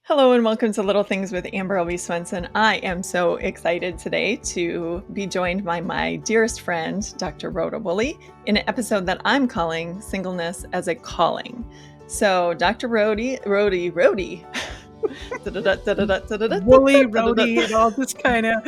Hello and welcome to Little Things with Albee Swenson. I am so excited today to be joined by my dearest friend, Dr. Rhoda Wolle, in an episode that I'm calling Singleness as a Calling. So, Dr. Rhodey, Woolly, roady, and all this kind of.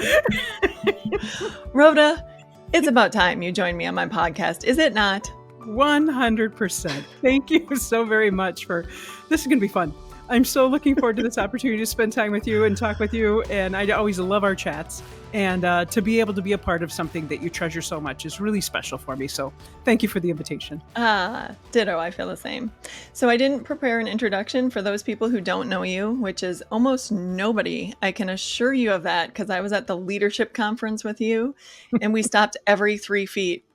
Rhoda, it's about time you joined me on my podcast, is it not? 100%. Thank you so very much for this. Is going to be fun. I'm so looking forward to this opportunity to spend time with you and talk with you. And I always love our chats. And to be able to be a part of something that you treasure so much is really special for me. So thank you for the invitation. Ditto, I feel the same. So I didn't prepare an introduction for those people who don't know you, which is almost nobody. I can assure you of that because I was at the leadership conference with you and we stopped every 3 feet.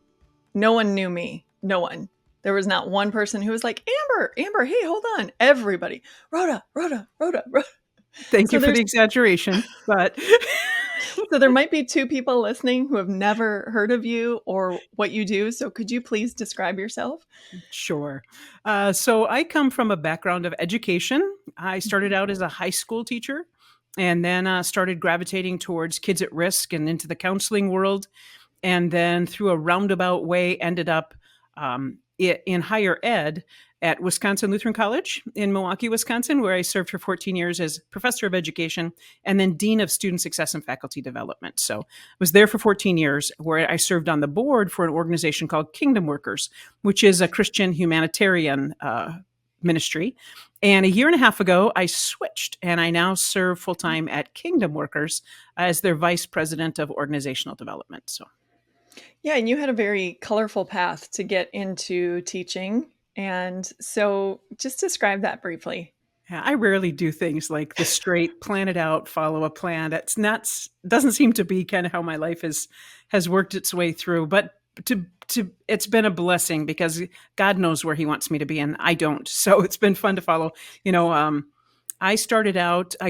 No one knew me. No one. There was not one person who was like, Amber, hey, hold on. Everybody. Rhoda. Thank you for the exaggeration, but... So there might be 2 people listening who have never heard of you or what you do. So could you please describe yourself? Sure. So I come from a background of education. I started out as a high school teacher and then started gravitating towards kids at risk and into the counseling world. And then through a roundabout way, ended up in higher ed at Wisconsin Lutheran College in Milwaukee, Wisconsin, where I served for 14 years as professor of education and then dean of student success and faculty development. So I was there for 14 years where I served on the board for an organization called Kingdom Workers, which is a Christian humanitarian ministry. And a year and a half ago, I switched and I now serve full-time at Kingdom Workers as their vice president of organizational development. So. Yeah, and you had a very colorful path to get into teaching. And so just describe that briefly. Yeah, I rarely do things like the straight plan it out, follow a plan. That's not, doesn't seem to be kind of how my life has worked its way through. But it's been a blessing because God knows where He wants me to be, and I don't. So it's been fun to follow. I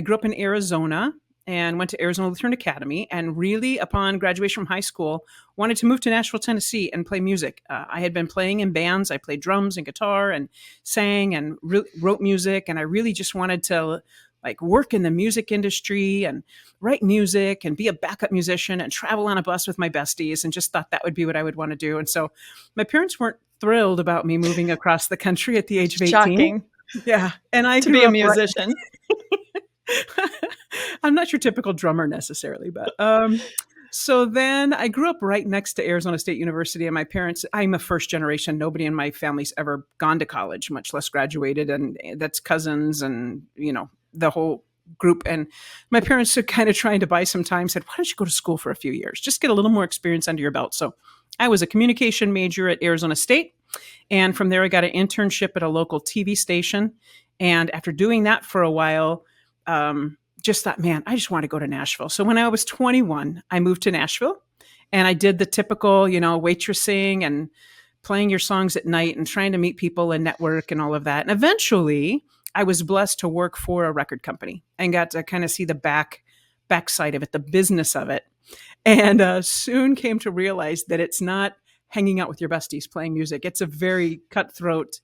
grew up in Arizona and went to Arizona Lutheran Academy, and really, upon graduation from high school, wanted to move to Nashville, Tennessee and play music. I had been playing in bands. I played drums and guitar and sang and wrote music, and I really just wanted to work in the music industry and write music and be a backup musician and travel on a bus with my besties, and just thought that would be what I would want to do. And so my parents weren't thrilled about me moving across the country at the age of 18. Shocking. Yeah. And I to be a musician. I'm not your typical drummer necessarily, but so then I grew up right next to Arizona State University, and my parents, I'm a first generation. Nobody in my family's ever gone to college, much less graduated. And that's cousins and, the whole group. And my parents are kind of trying to buy some time, said, why don't you go to school for a few years? Just get a little more experience under your belt. So I was a communication major at Arizona State. And from there, I got an internship at a local TV station. And after doing that for a while, just thought, man, I just want to go to Nashville. So when I was 21, I moved to Nashville and I did the typical, waitressing and playing your songs at night and trying to meet people and network and all of that. And eventually I was blessed to work for a record company and got to kind of see the backside of it, the business of it. And soon came to realize that it's not hanging out with your besties playing music. It's a very cutthroat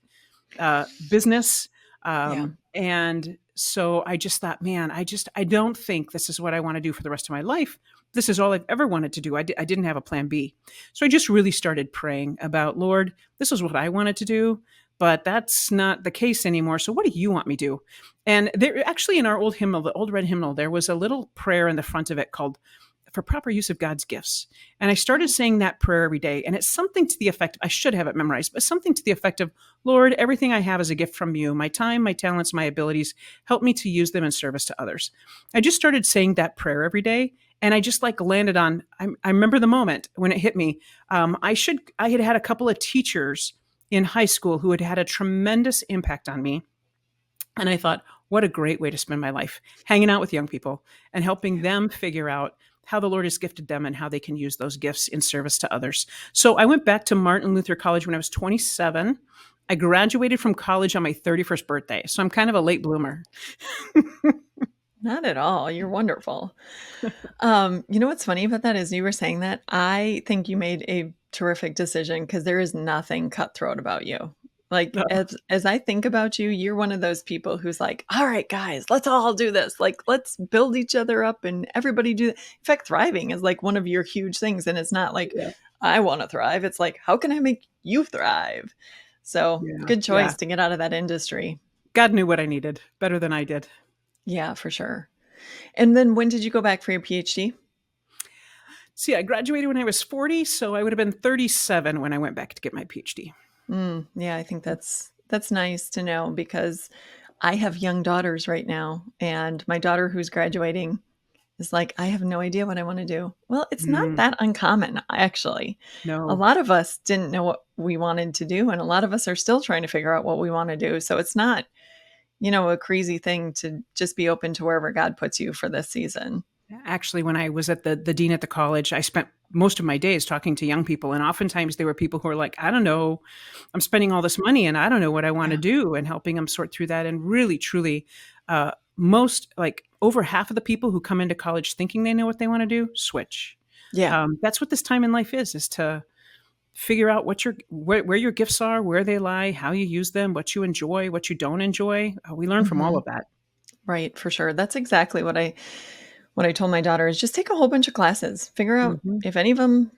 business. And so I just thought, man, I don't think this is what I want to do for the rest of my life. This is all I've ever wanted to do. I didn't have a plan B. So I just really started praying about, Lord, this is what I wanted to do, but that's not the case anymore. So what do you want me to do? And there actually in our old hymnal, the old red hymnal, there was a little prayer in the front of it called for proper use of God's gifts. And I started saying that prayer every day. And it's something to the effect, I should have it memorized, but something to the effect of, Lord, everything I have is a gift from you. My time, my talents, my abilities, help me to use them in service to others. I just started saying that prayer every day. And I just landed on, I remember the moment when it hit me. I had had a couple of teachers in high school who had had a tremendous impact on me. And I thought, what a great way to spend my life, hanging out with young people and helping them figure out how the Lord has gifted them and how they can use those gifts in service to others. So I went back to Martin Luther College when I was 27. I graduated from college on my 31st birthday. So I'm kind of a late bloomer. Not at all. You're wonderful. What's funny about that is you were saying that. I think you made a terrific decision because there is nothing cutthroat about you. Like, No. as I think about you, you're one of those people who's like, "All right, guys, let's all do this. Like, let's build each other up and everybody do." In fact, thriving is like one of your huge things, and it's not like, Yeah. "I wanna thrive." It's like, "How can I make you thrive?" So, Yeah. good Yeah. choice to get out of that industry. God knew what I needed better than I did. Yeah, for sure. And then when did you go back for your PhD? See, I graduated when I was 40, so I would have been 37 when I went back to get my PhD. Yeah, I think that's nice to know because I have young daughters right now, and my daughter who's graduating is like, "I have no idea what I wanna do." Well, it's not Mm, that uncommon, actually. A no. lot of us didn't know what we wanted to do, and a lot of us are still trying to figure out what we wanna do, so it's not, a crazy thing to just be open to wherever God puts you for this season. Actually, when I was at the dean at the college, I spent most of my days talking to young people, and oftentimes they were people who are like, "I don't know, I'm spending all this money, and I don't know what I wanna Yeah. do," and helping them sort through that, and really, truly, most like, over half of the people who come into college thinking they know what they wanna do, switch. Yeah. That's what this time in life is to figure out what your where your gifts are, where they lie, how you use them, what you enjoy, what you don't enjoy. We learn from all Mhm. of that. Right, for sure. That's exactly what I told my daughter is just take a whole bunch of classes. Figure out Mhm. if any of them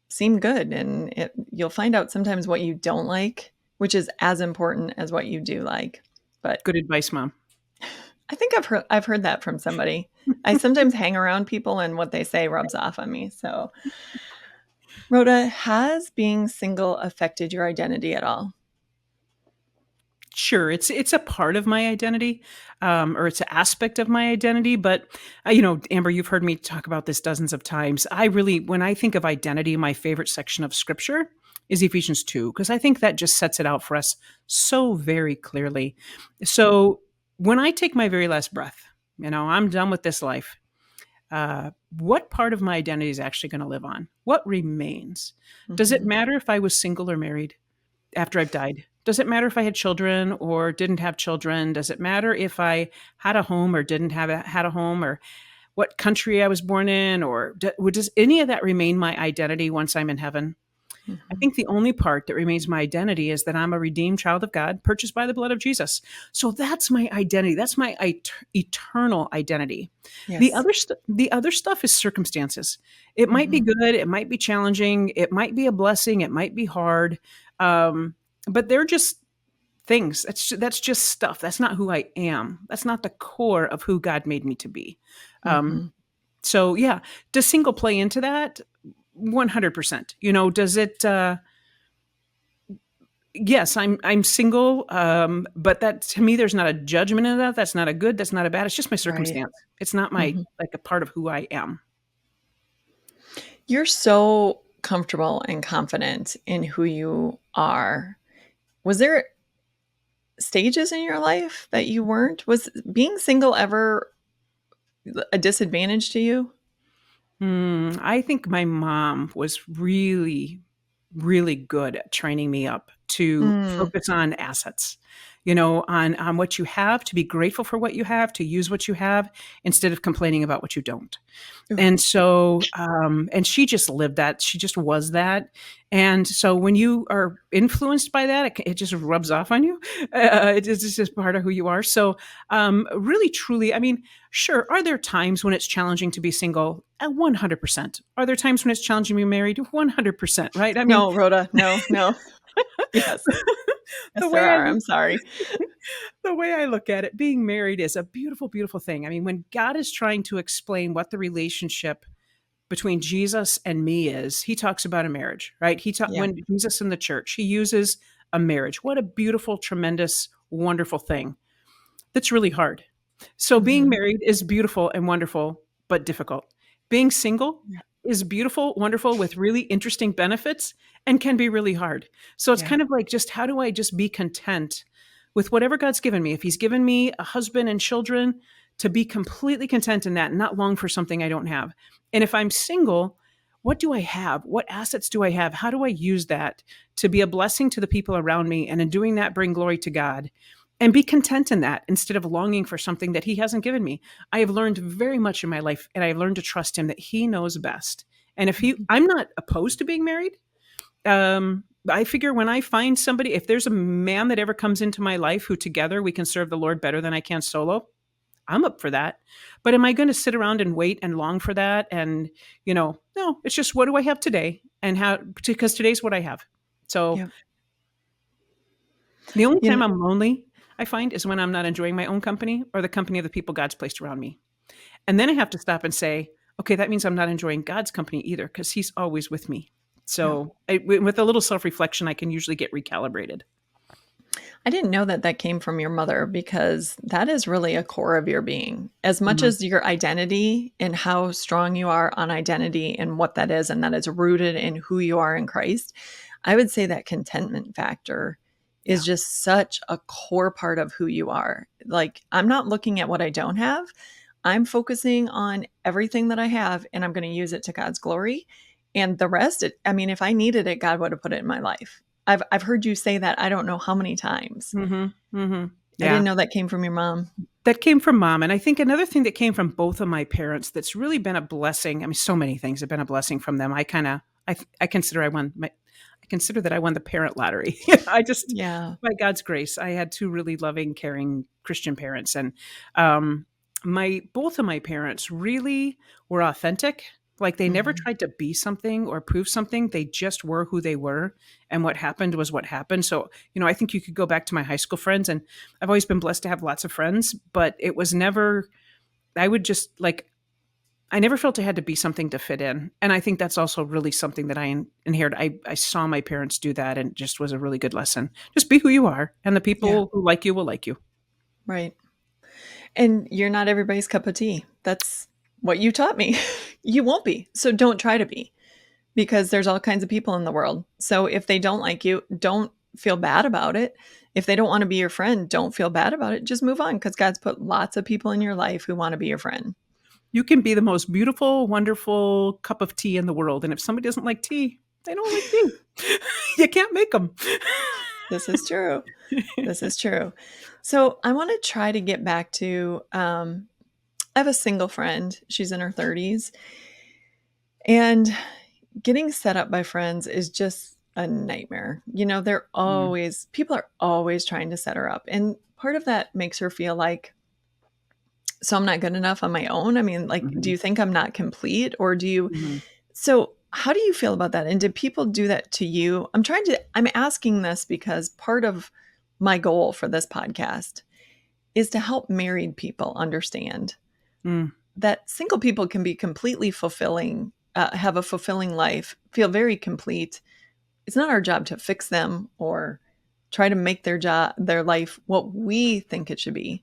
seem good, and you'll find out sometimes what you don't like, which is as important as what you do like. But Good advice, mom. I think I've heard that from somebody. I sometimes hang around people and what they say rubs off on me. So, Rhoda, has being single affected your identity at all? Sure, it's a part of my identity, or it's an aspect of my identity, but, Amber, you've heard me talk about this dozens of times. When I think of identity, my favorite section of scripture is Ephesians 2, because I think that just sets it out for us so very clearly. So, when I take my very last breath, I'm done with this life, what part of my identity is actually gonna live on? What remains? Does it Mhm. matter if I was single or married? After I've died? Does it matter if I had children or didn't have children? Does it matter if I had a home or didn't have had a home, or what country I was born in, or does any of that remain my identity once I'm in heaven? I Mhm. think the only part that remains my identity is that I'm a redeemed child of God, purchased by the blood of Jesus. So that's my identity. That's my eternal identity. Yes. The other stuff is circumstances. It might be Mhm. good, it might be challenging, it might be a blessing, it might be hard, um, but they're just things. That's just stuff. That's not who I am. That's not the core of who God made me to be. Um, Mhm. so yeah, does single play into that? 100%. Does it? Yes, I'm single, but that to me, there's not a judgment in that. That's not a good. That's not a bad. It's just my Right. circumstance. It's not my Mhm. like a part of who I am. You're so comfortable and confident in who you are. Was there stages in your life that you weren't? Was being single ever a disadvantage to you? I think my mom was really, really good at training me up to Mm. focus on assets, on what you have, to be grateful for what you have, to use what you have instead of complaining about what you don't. Ooh. And so, and she just lived that. She just was that. And so when you are influenced by that, it just rubs off on you. It's just part of who you are. So, really, truly, I mean, sure, are there times when it's challenging to be single? 100%. Are there times when it's challenging to be married? 100%, right? I mean, No, Rhoda, no, no. Yes. the Yes, there way I are, look I'm sorry. the way I look at it, being married is a beautiful, beautiful thing. I mean, when God is trying to explain what the relationship between Jesus and me is, he talks about a marriage, right? Yeah. When Jesus in the church, he uses a marriage. What a beautiful, tremendous, wonderful thing. That's really hard. So being Mhm. married is beautiful and wonderful, but difficult. Being single Yeah, is beautiful, wonderful, with really interesting benefits, and can be really hard. So it's yeah. kind of like, just how do I just be content with whatever God's given me? If he's given me a husband and children, to be completely content in that and not long for something I don't have. And if I'm single, what do I have? What assets do I have? How do I use that to be a blessing to the people around me, and in doing that bring glory to God? And be content in that instead of longing for something that he hasn't given me. I have learned very much in my life, and I've learned to trust him that he knows best. And if he Mhm. I'm not opposed to being married. I figure when I find somebody, if there's a man that ever comes into my life who together we can serve the Lord better than I can solo, I'm up for that. But am I going to sit around and wait and long for that? And, no, it's just what do I have today? And how, because today's what I have. So Yeah. the only You time know, I'm lonely, I find, is when I'm not enjoying my own company or the company of the people God's placed around me. And then I have to stop and say, okay, that means I'm not enjoying God's company either because he's always with me. yeah. So with a little self reflection, I can usually get recalibrated. I didn't know that that came from your mother because that is really a core of your being. As much Mhm. as your identity and how strong you are on identity and what that is, and that is rooted in who you are in Christ, I would say that contentment factor is Yeah. just such a core part of who you are. Like, I'm not looking at what I don't have. I'm focusing on everything that I have and I'm going to use it to God's glory. And the rest, I mean, if I needed it, God would have put it in my life. I've heard you say that I don't know how many times. Mhm. Mhm. I didn't Yeah. know that came from your mom. That came from mom, and I think another thing that came from both of my parents that's really been a blessing. I mean, so many things have been a blessing from them. I consider I consider that I won the parent lottery. I just Yeah. by God's grace, I had two really loving, caring Christian parents, and um, my both of my parents really were authentic. Like they never Mhm. tried to be something or prove something. They just were who they were, and what happened was what happened. So, I think you could go back to my high school friends, and I've always been blessed to have lots of friends, but it was never, I would just like, I never felt I had to be something to fit in. And I think that's also really something that inherited. I saw my parents do that and it just was a really good lesson. Just be who you are, and the Yeah, people who like you will like you. right. And you're not everybody's cup of tea. That's what you taught me. You won't be. So don't try to be because there's all kinds of people in the world. So if they don't like you, don't feel bad about it. If they don't want to be your friend, don't feel bad about it. Just move on because God's put lots of people in your life who want to be your friend. You can be the most beautiful, wonderful cup of tea in the world. And if somebody doesn't like tea, they don't like tea. You can't make them. This is true. This is true. So I want to try to get back to I have a single friend. She's in her 30s. And getting set up by friends is just a nightmare. People are always trying to set her up. And part of that makes her feel like, so I'm not good enough on my own. I mean, like, do Mhm, you think I'm not complete? Or mhm, so how do you feel about that? And did people do that to you? I'm asking this because part of my goal for this podcast is to help married people understand mm. that single people can be completely fulfilling, have a fulfilling life, feel very complete. It's not our job to fix them or try to make their life what we think it should be.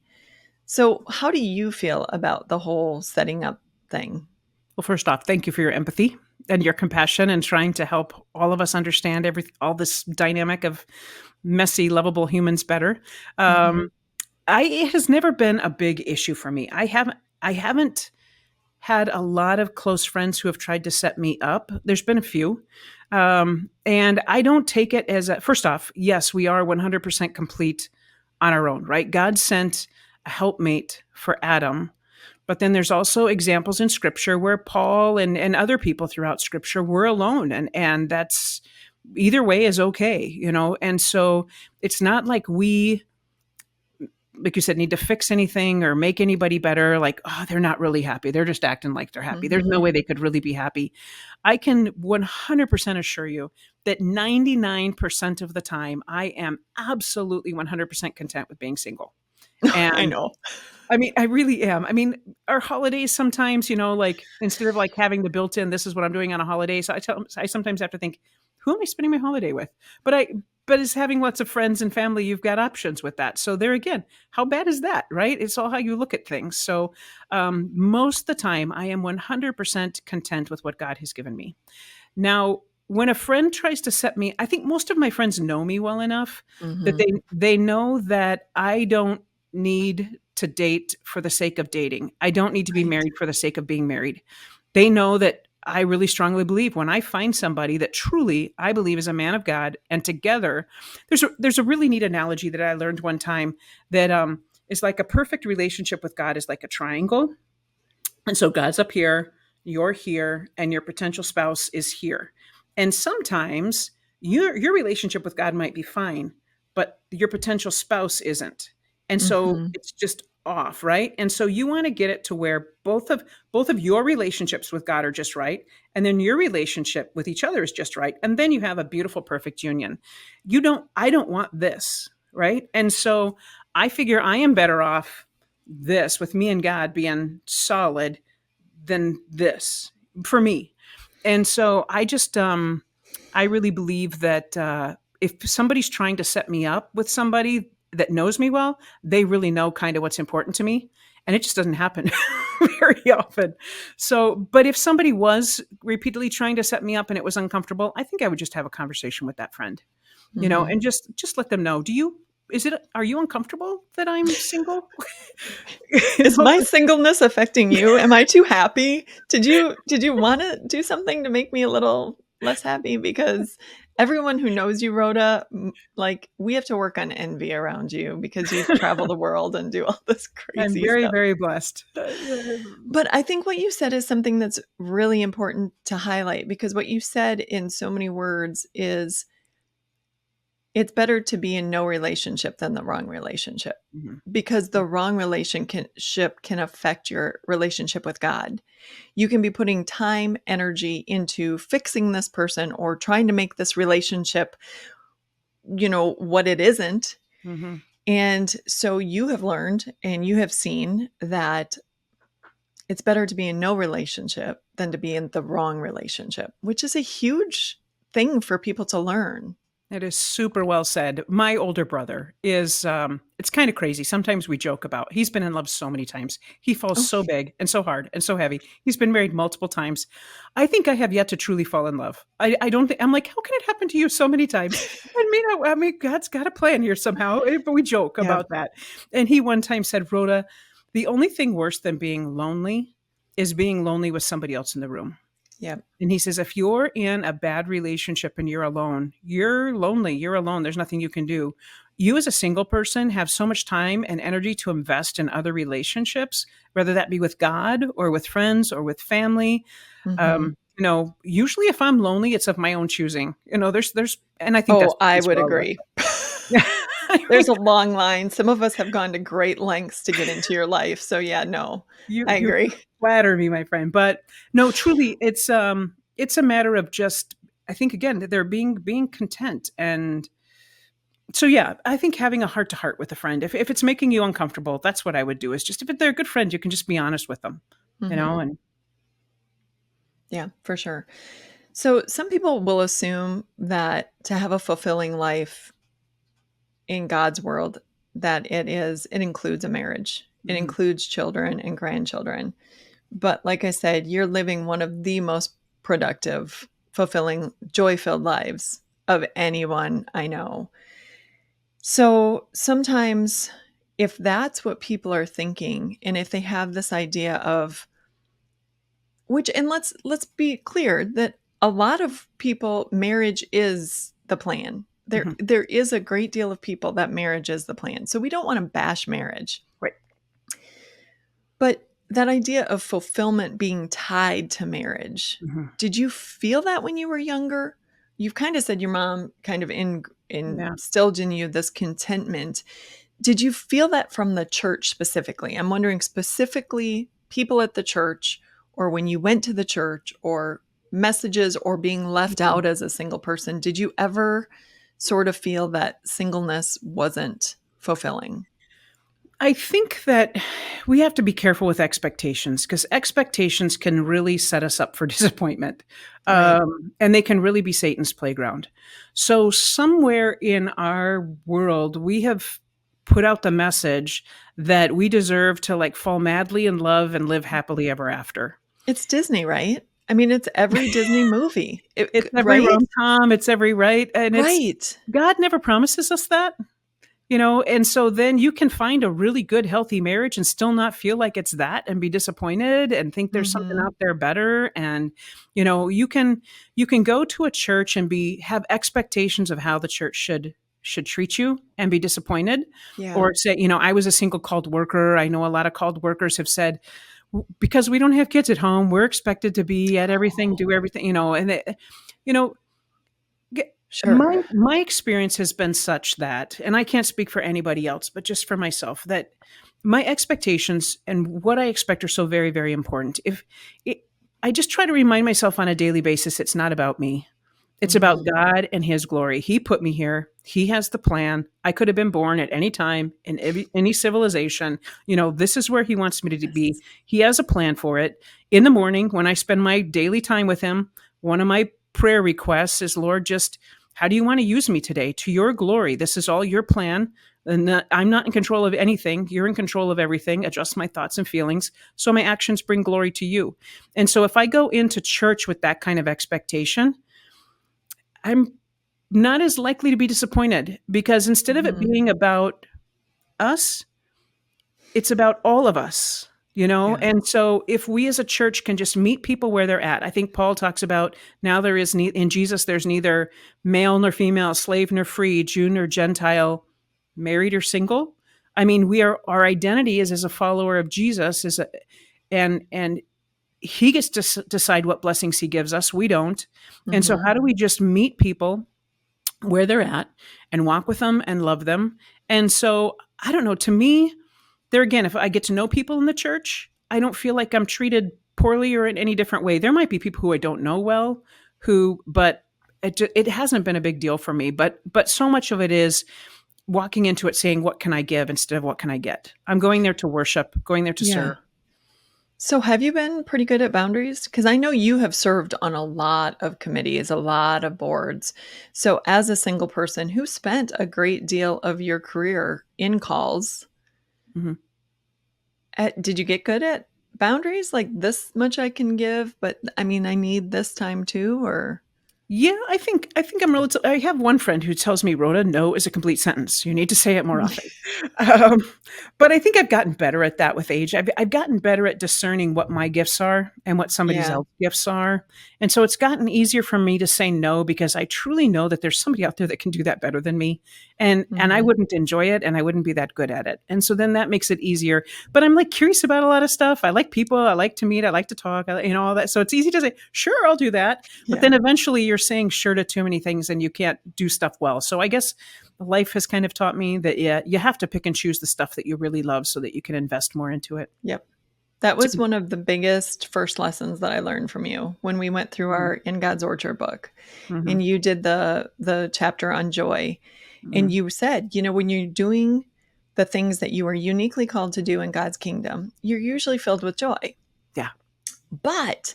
So, how do you feel about the whole setting up thing? Well, first off, thank you for your empathy and your compassion and trying to help all of us understand all this dynamic of messy, lovable humans better. Mhm. Um, it has never been a big issue for me. I haven't had a lot of close friends who have tried to set me up. There's been a few. And I don't take it as first off, yes, we are 100% complete on our own, right? God sent a helpmate for Adam, but then there's also examples in scripture where Paul and other people throughout scripture were alone. And that's either way is okay. And so it's not like you said, need to fix anything or make anybody better. Like, oh, they're not really happy. They're just acting like they're happy. There's no Mhm. way they could really be happy. I can 100% assure you that 99% of the time, I am absolutely 100% content with being single. I And know. I mean, I really am. I mean, our holidays sometimes, like instead of like having the built-in, this is what I'm doing on a holiday. So I sometimes have to think, who am I spending my holiday with? But as having lots of friends and family, you've got options with that. So there again, how bad is that, right? It's all how you look at things. So most of the time, I am 100% content with what God has given me. Now, when a friend tries to set me, I think most of my friends know me well enough that Mhm. they know that I don't need to date for the sake of dating. I don't need to be Right. married for the sake of being married. They know that I really strongly believe when I find somebody that truly I believe is a man of God and together there's a really neat analogy that I learned one time that is like a perfect relationship with God is like a triangle. And so God's up here, you're here, and your potential spouse is here. And sometimes your relationship with God might be fine, but your potential spouse isn't. And so Mhm. it's just off, right? And so you want to get it to where both of your relationships with God are just right, and then your relationship with each other is just right, and then you have a beautiful perfect union. I don't want this, right? And so I figure I am better off this with me and God being solid than this for me. And so I really believe that if somebody's trying to set me up with somebody that knows me well, they really know kind of what's important to me. And it just doesn't happen very often. So, but if somebody was repeatedly trying to set me up and it was uncomfortable, I think I would just have a conversation with that friend, Mhm. and just let them know. Are you uncomfortable that I'm single? You Is know? my singleness affecting you? Am I too happy? Did you wanna do something to make me a little less happy? Because everyone who knows you, Rhoda, like, we have to work on envy around you because you travel the world and do all this I'm crazy very, stuff. very blessed. But I think what you said is something that's really important to highlight because what you said in so many words is it's better to be in no relationship than the wrong relationship Mhm. because the wrong relationship can affect your relationship with God. You can be putting time, energy into fixing this person or trying to make this relationship, what it isn't. Mhm. And so you have learned and you have seen that it's better to be in no relationship than to be in the wrong relationship, which is a huge thing for people to learn. It is super well said. My older brother is, it's kind of crazy. Sometimes we joke about, he's been in love so many times. He falls Oh, so big and so hard and so heavy. He's been married multiple times. I think I have yet to truly fall in love. I don't think, I'm like, how can it happen to you so many times? I mean, God's got a plan here somehow. But we joke yeah. about that. And he one time said, Rhoda, the only thing worse than being lonely is being lonely with somebody else in the room. Yeah. And he says, if you're in a bad relationship and you're alone, you're lonely, you're alone, there's nothing you can do. You, as a single person, have so much time and energy to invest in other relationships, whether that be with God or with friends or with family. Mhm. Usually if I'm lonely, it's of my own choosing. And I think that's Oh, I because would we're all like agree. that. I There's mean, a long line. Some of us have gone to great lengths to get into your life. So yeah, no, I you agree. flatter me, my friend. But no, truly, it's a matter of just, I think, again, that they're being content. And so, yeah, I think having a heart to heart with a friend, if it's making you uncomfortable, that's what I would do, is just, if they're a good friend, you can just be honest with them, Mhm. and Yeah, for sure. So some people will assume that to have a fulfilling life in God's world, that it includes a marriage. It mhm, includes children and grandchildren. But like I said, you're living one of the most productive, fulfilling, joy-filled lives of anyone I know. So sometimes if that's what people are thinking and if they have this idea of which and let's be clear that a lot of people marriage is the plan. There mhm, there is a great deal of people that marriage is the plan. So we don't want to bash marriage. right. But that idea of fulfillment being tied to marriage, Mhm, did you feel that when you were younger? You've kind of said your mom kind of yeah. instilled in you this contentment. Did you feel that from the church specifically? I'm wondering specifically people at the church or when you went to the church or messages or being left Mhm. out as a single person. Did you ever sort of feel that singleness wasn't fulfilling? I think that we have to be careful with expectations, because expectations can really set us up for disappointment. Right. And they can really be Satan's playground. So, somewhere in our world, we have put out the message that we deserve to like fall madly in love and live happily ever after. It's Disney, right? I mean, it's every Disney movie. It's every Right? rom com, it's every right. And it's Right. God never promises us that. And so then you can find a really good, healthy marriage and still not feel like it's that, and be disappointed and think there's something Mhm. out there better. And, you can go to a church and have expectations of how the church should treat you and be disappointed. Yeah. Or say, I was a single called worker. I know a lot of called workers have said, because we don't have kids at home, we're expected to be at everything, do everything, and, you know, Sure. my experience has been such that, and I can't speak for anybody else, but just for myself, that my expectations and what I expect are so very, very important. If it, I just try to remind myself on a daily basis, it's not about me. It's about Mhm. God and His glory. He put me here. He has the plan. I could have been born at any time in any civilization. This is where He wants me to be. Yes. He has a plan for it. In the morning, when I spend my daily time with Him, one of my prayer requests is, Lord, just how do you want to use me today to your glory? This is all your plan. And I'm not in control of anything. You're in control of everything. Adjust my thoughts and feelings so my actions bring glory to you. And so if I go into church with that kind of expectation, I'm not as likely to be disappointed, because instead of it Mhm. being about us, it's about all of us, you know? Yeah. And so if we as a church can just meet people where they're at, I think Paul talks about now there is in Jesus, there's neither male nor female, slave nor free, Jew nor Gentile, married or single. I mean, our identity is as a follower of Jesus, and he gets to decide what blessings he gives us. We don't. And so how Mhm. do we just meet people where they're at and walk with them and love them? And so I don't know, to me, there again, if I get to know people in the church, I don't feel like I'm treated poorly or in any different way. There might be people who I don't know well, but it hasn't been a big deal for me. But so much of it is walking into it saying, what can I give instead of what can I get? I'm going there to worship, going there to Yeah. serve. So have you been pretty good at boundaries? Because I know you have served on a lot of committees, a lot of boards. So as a single person who spent a great deal of your career in calls, Mhm. did you get good at boundaries? Like this much I can give, but I mean, I need this time too, or Yeah, I think I'm relative. I have one friend who tells me, "Rhoda, no is a complete sentence. You need to say it more often." Um, but I think I've gotten better at that with age. I've gotten better at discerning what my gifts are and what somebody yeah. else's gifts are, and so it's gotten easier for me to say no, because I truly know that there's somebody out there that can do that better than me, and I Mhm. wouldn't enjoy it, and I wouldn't be that good at it, and so then that makes it easier. But I'm like curious about a lot of stuff. I like people. I like to meet. I like to talk. All that. So it's easy to say, "Sure, I'll do that." But Yeah. then eventually you're saying sure to too many things and you can't do stuff well. So I guess life has kind of taught me that, yeah, you have to pick and choose the stuff that you really love so that you can invest more into it. Yep. That was So- one of the biggest first lessons that I learned from you when we went through our In God's Orchard book, Mhm, and you did the chapter on joy. And mhm. you said, when you're doing the things that you are uniquely called to do in God's kingdom, you're usually filled with joy. Yeah. But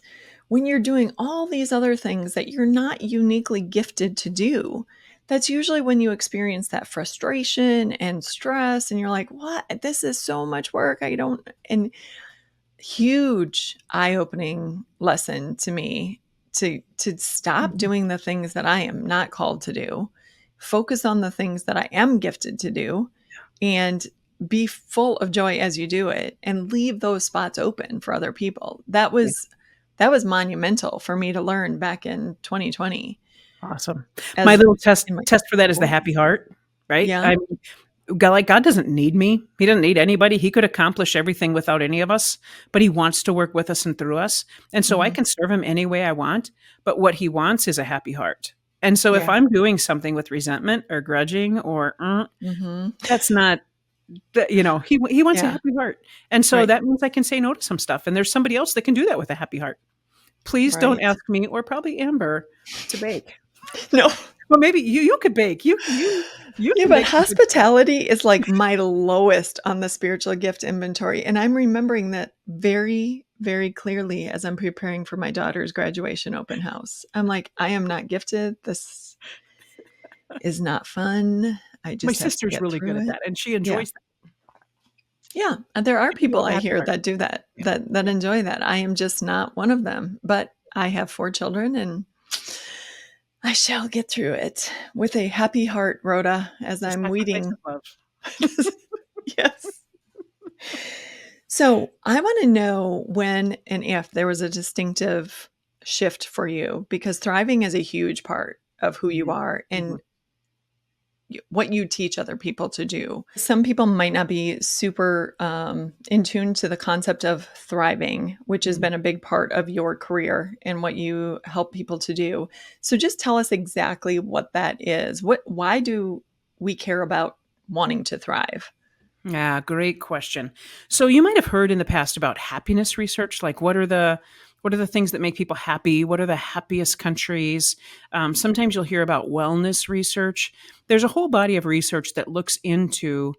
when you're doing all these other things that you're not uniquely gifted to do, that's usually when you experience that frustration and stress and you're like, "What? This is so much work. I don't." And huge eye-opening lesson to me to stop Mhm. doing the things that I am not called to do, focus on the things that I am gifted to do, and be full of joy as you do it and leave those spots open for other people. Yeah. That was monumental for me to learn back in 2020 Awesome. My as little test in my test for that is the 40s. happy heart, right? Yeah. God doesn't need me. He doesn't need anybody. He could accomplish everything without any of us, but he wants to work with us and through us. And so I Mhm. can serve him any way I want, but what he wants is a happy heart. And so if Yeah. I'm doing something with resentment or grudging or Mhm. that's not he wants a Yeah. happy heart. And so Right. that means I can say no to some stuff, and there's somebody else that can do that with a happy heart. Please don't Right. ask me or probably Amber to bake. No. Well, maybe you could bake. You Yeah, can but bake some good stuff. hospitality is like my lowest on the spiritual gift inventory. And I'm remembering that very, very clearly as I'm preparing for my daughter's graduation open house. I'm like, I am not gifted. This is not fun. I My just have to sister's get really good through at it. that, and she Yeah. enjoys that. Yeah. And there are She can do it people with a I happy hear heart. that do that, Yeah, that yeah. enjoy that. I am just not one of them. But I have 4 children and I shall get through it with a happy heart, Rhoda, as The I'm sacrifice weeding. of love. Yes. So I want to know when and if there was a distinctive shift for you because thriving is a huge part of who you Mhm, are. mhm. And what you teach other people to do. Some people might not be super in tune to the concept of thriving, which has been a big part of your career and what you help people to do. So just tell us exactly what that is. Why do we care about wanting to thrive? Yeah, great question. So you might have heard in the past about happiness research, like what are the things that make people happy? What are the happiest countries? Sometimes you'll hear about wellness research. There's a whole body of research that looks into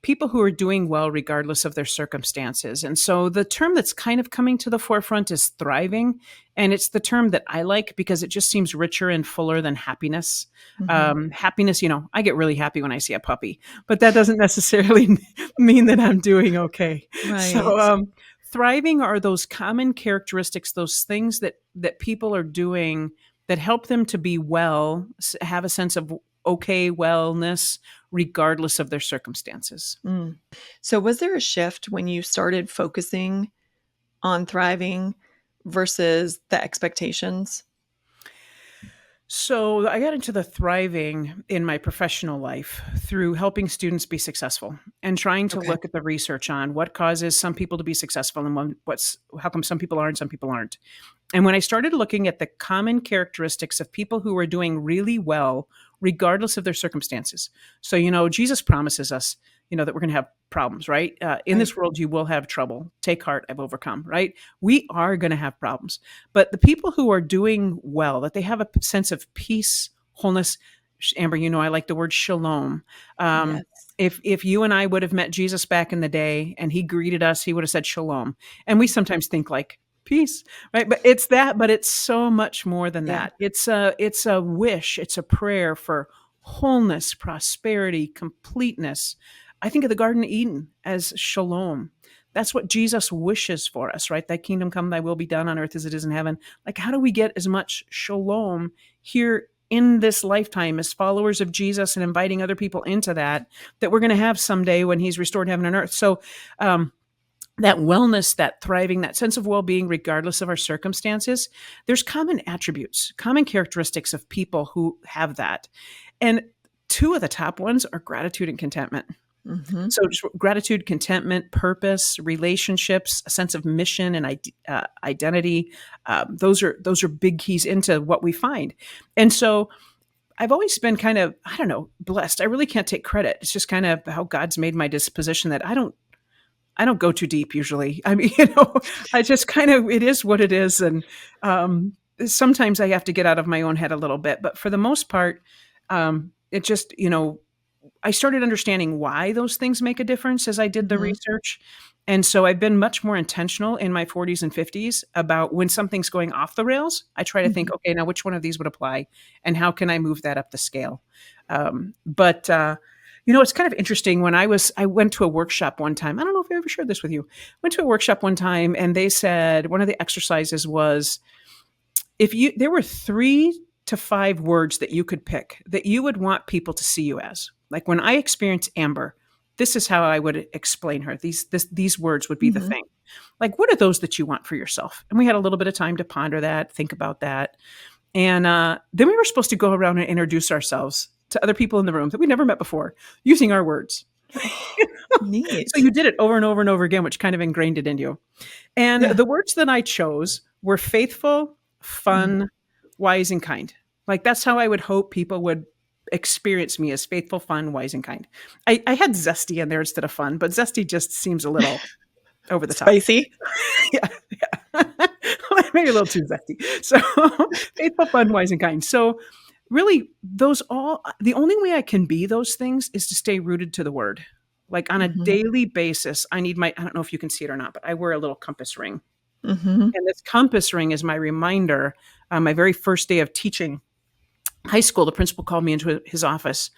people who are doing well regardless of their circumstances. And so the term that's kind of coming to the forefront is thriving. And it's the term that I like because it just seems richer and fuller than happiness. Hmm. Happiness, I get really happy when I see a puppy, but that doesn't necessarily mean that I'm doing okay. So, Right. thriving are those common characteristics, those things that people are doing that help them to be well, have a sense of okay wellness, regardless of their circumstances. Mm. So was there a shift when you started focusing on thriving versus the expectations? So I got into the thriving in my professional life through helping students be successful and trying to Okay. look at the research on what causes some people to be successful and how come some people are and some people aren't. And when I started looking at the common characteristics of people who are doing really well, regardless of their circumstances. So, Jesus promises us, that we're going to have problems, right? In Right. this world, you will have trouble. Take heart, I've overcome, right? We are going to have problems. But the people who are doing well, that they have a sense of peace, wholeness, Amber, I like the word shalom. Um, Yes. if you and I would have met Jesus back in the day and he greeted us, he would have said shalom. And we sometimes think like, peace, right? But it's that, but it's so much more than Yeah. that. It's a wish, it's a prayer for wholeness, prosperity, completeness. I think of the Garden of Eden as shalom. That's what Jesus wishes for us, right? Thy kingdom come, thy will be done on earth as it is in heaven. Like, how do we get as much shalom here in this lifetime as followers of Jesus and inviting other people into that we're going to have someday when he's restored heaven and earth? So, that wellness, that thriving, that sense of well-being, regardless of our circumstances, there's common attributes, common characteristics of people who have that. And two of the top ones are gratitude and contentment. Hmm. So just gratitude, contentment, purpose, relationships, a sense of mission and identity. Those are big keys into what we find. And so I've always been kind of, I don't know, blessed. I really can't take credit. It's just kind of how God's made my disposition that I don't go too deep usually. I mean, I just kind of, it is what it is. And sometimes I have to get out of my own head a little bit. But for the most part, it just, I started understanding why those things make a difference as I did the Hmm. research. And so I've been much more intentional in my 40s and 50s about when something's going off the rails. I try to think, Hmm. okay, now which one of these would apply and how can I move that up the scale? But it's kind of interesting when I went to a workshop one time. I don't know if I ever shared this with you. Went to a workshop one time and they said one of the exercises was there were 3 to 5 words that you could pick that you would want people to see you as. Like when I experience Amber, this is how I would explain her. These words would be the Hmm. thing. Like, what are those that you want for yourself? And we had a little bit of time to ponder that, think about that. And then we were supposed to go around and introduce ourselves to other people in the room that we never met before using our words. So Neat. you did it over and over and over again, which kind of ingrained it in you. And Yeah. the words that I chose were faithful, Mhm. fun, wise, and kind. Like that's how I would hope people would experience me as faithful, fun, wise, and kind. I had zesty in there instead of fun, but zesty just seems a little over the top. Spicy. Yeah, yeah. Maybe a little too zesty. So faithful, fun, wise, and kind. So really, the only way I can be those things is to stay rooted to the word. Like on a Hmm. daily basis, I don't know if you can see it or not, but I wear a little compass ring. Hmm. And this compass ring is my reminder. My very first day of teaching high school, the principal called me into his office,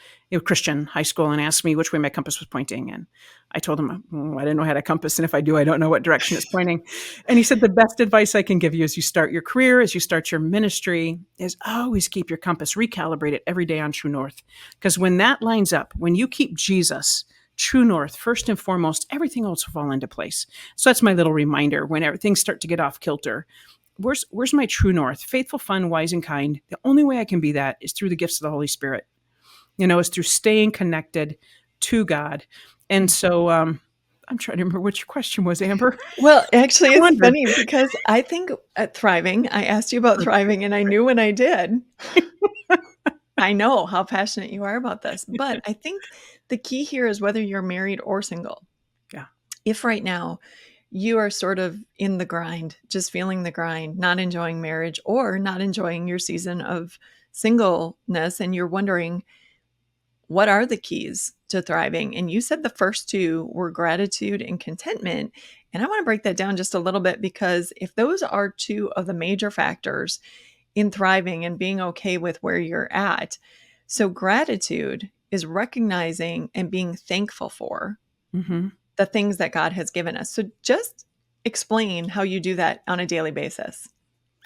Christian high school, and asked me which way my compass was pointing. And I told him, I didn't know how to compass. And if I do, I don't know what direction it's pointing. And he said, the best advice I can give you as you start your career, as you start your ministry, is always keep your compass recalibrated every day on true north. Because when that lines up, when you keep Jesus, true north, first and foremost, everything else will fall into place. So that's my little reminder when things start to get off kilter. Where's my true north? Faithful, fun, wise, and kind. The only way I can be that is through the gifts of the Holy Spirit. is through staying connected to God. And so I'm trying to remember what your question was, Amber. Well, actually, I it's wondered. funny because I think at thriving, I asked you about thriving, and I knew when I did. I know how passionate you are about this, but I think the key here is whether you're married or single. Yeah. If right now you are sort of in the grind, just feeling the grind, not enjoying marriage or not enjoying your season of singleness, and you're wondering, what are the keys to thriving? And you said the first two were gratitude and contentment. And I want to break that down just a little bit, because if those are two of the major factors in thriving and being okay with where you're at, so gratitude is recognizing and being thankful for Mm-hmm. the things that God has given us. So just explain how you do that on a daily basis.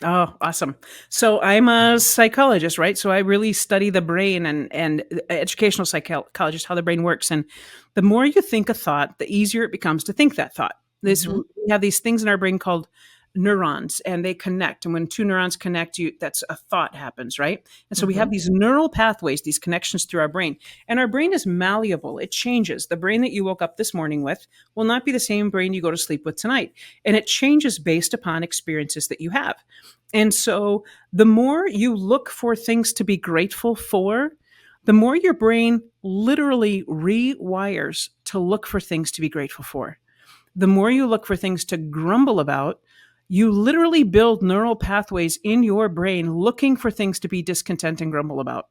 Oh, awesome. So I'm a psychologist, right? So I really study the brain and educational psychologist, how the brain works. And the more you think a thought, the easier it becomes to think that thought. Mm-hmm. We have these things in our brain called neurons, and they connect. And when two neurons connect, that's a thought happens, right? And so we Mm-hmm. have these neural pathways, these connections through our brain. And our brain is malleable. It changes. The brain that you woke up this morning with will not be the same brain you go to sleep with tonight. And it changes based upon experiences that you have. And so the more you look for things to be grateful for, the more your brain literally rewires to look for things to be grateful for. The more you look for things to grumble about, you literally build neural pathways in your brain looking for things to be discontent and grumble about.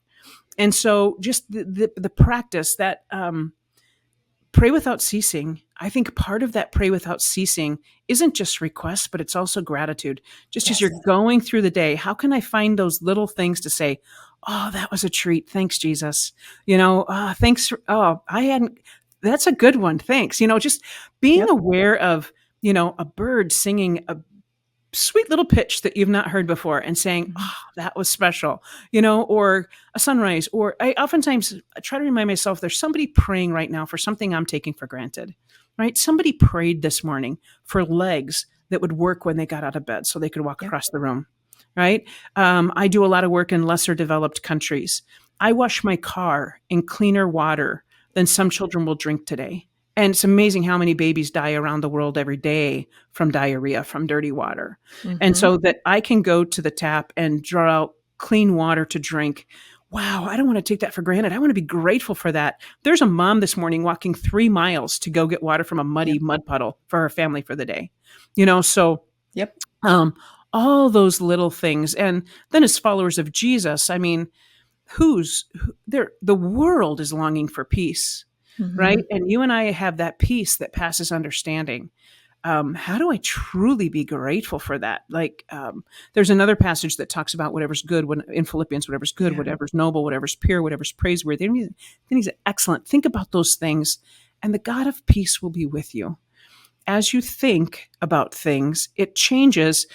And so just the practice that pray without ceasing, I think part of that pray without ceasing isn't just requests, but it's also gratitude. Just as Yes. you're going through the day, how can I find those little things to say, oh, that was a treat. Thanks, Jesus. Thanks. I hadn't, that's a good one. Thanks. Just being Yep. aware of, a bird singing a sweet little pitch that you've not heard before and saying, Mm-hmm. oh, that was special, or a sunrise. Or I oftentimes try to remind myself there's somebody praying right now for something I'm taking for granted, right? Somebody prayed this morning for legs that would work when they got out of bed so they could walk Yep. across the room, right? I do a lot of work in lesser developed countries. I wash my car in cleaner water than some children will drink today. And it's amazing how many babies die around the world every day from diarrhea, from dirty water. And Mm-hmm. so that I can go to the tap and draw out clean water to drink. Wow, I don't want to take that for granted. I want to be grateful for that. There's a mom this morning walking 3 miles to go get water from a muddy Yep. mud puddle for her family for the day. So Yep. all those little things. And then as followers of Jesus, I mean, the world is longing for peace, Mm-hmm. right? And you and I have that peace that passes understanding. How do I truly be grateful for that? There's another passage that talks about whatever's good in Philippians, whatever's good, Yeah. whatever's noble, whatever's pure, whatever's praiseworthy. Things are excellent. Think about those things, and the God of peace will be with you. As you think about things, it changes.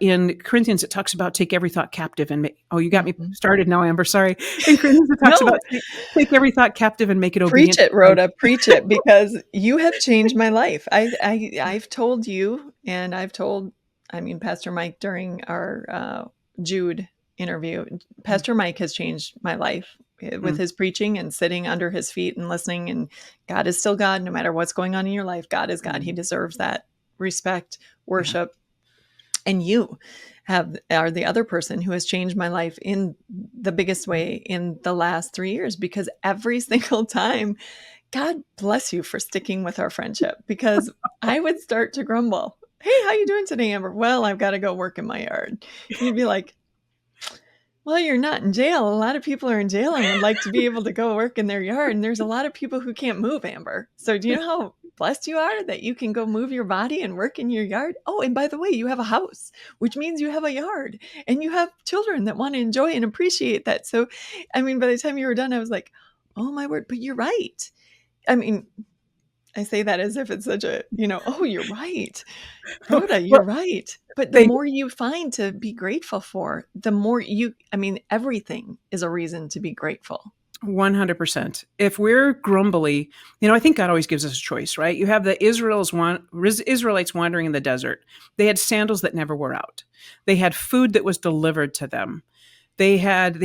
In Corinthians, it talks about take every thought captive and make. Oh, you got me Mm-hmm. started now, Amber. Sorry. In Corinthians, it talks about No, take every thought captive and make it preach obedient to it, Christ. Rhoda. Preach it, because you have changed my life. I've told you, and I've told, I mean, Pastor Mike during our Jude interview. Pastor Mike has changed my life with Mm, his preaching and sitting under his feet and listening. And God is still God, no matter what's going on in your life. God is God. He mm, deserves that respect, yeah. worship, and you are the other person who has changed my life in the biggest way in the last 3 years, because every single time, God bless you for sticking with our friendship, because I would start to grumble. Hey, how you doing today, Amber? Well, I've got to go work in my yard. You'd be like, well, you're not in jail. A lot of people are in jail and would like to be able to go work in their yard. And there's a lot of people who can't move, Amber. So do you know how blessed you are that you can go move your body and work in your yard? Oh, and by the way, you have a house, which means you have a yard and you have children that want to enjoy and appreciate that. So, I mean, by the time you were done, I was like, oh my word, but you're right. I mean, I say that as if it's such a, oh, you're right. Rhoda, you're Well, right. But the thank more you find to be grateful for, the more I mean, everything is a reason to be grateful. 100%. If we're grumbly, I think God always gives us a choice, right? You have the Israelites wandering in the desert. They had sandals that never wore out. They had food that was delivered to them. They had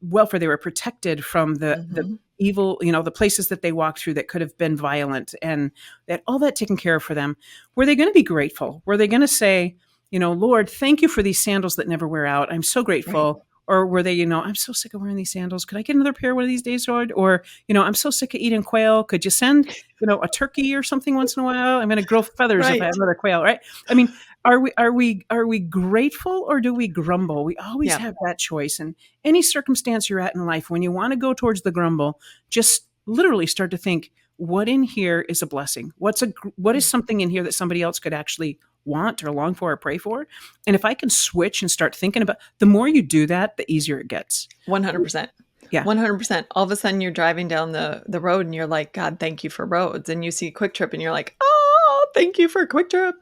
welfare. They were protected from the Hmm. evil, the places that they walked through that could have been violent, and that all that taken care of for them. Were they going to be grateful? Were they going to say, Lord, thank you for these sandals that never wear out. I'm so Right. grateful. Or were they, I'm so sick of wearing these sandals. Could I get another pair one of these days, Lord? Or, I'm so sick of eating quail. Could you send, a turkey or something once in a while? I'm going to grow feathers if I Right. have another quail, right? I mean, are we grateful or do we grumble? We always Yeah. have that choice. And any circumstance you're at in life, when you want to go towards the grumble, just literally start to think, what in here is a blessing? What is something in here that somebody else could actually want or long for or pray for? And if I can switch and start thinking about, the more you do that, the easier it gets. 100%. Yeah. 100%. All of a sudden you're driving down the road and you're like, God, thank you for roads. And you see Quick Trip and you're like, oh, thank you for Quick Trip.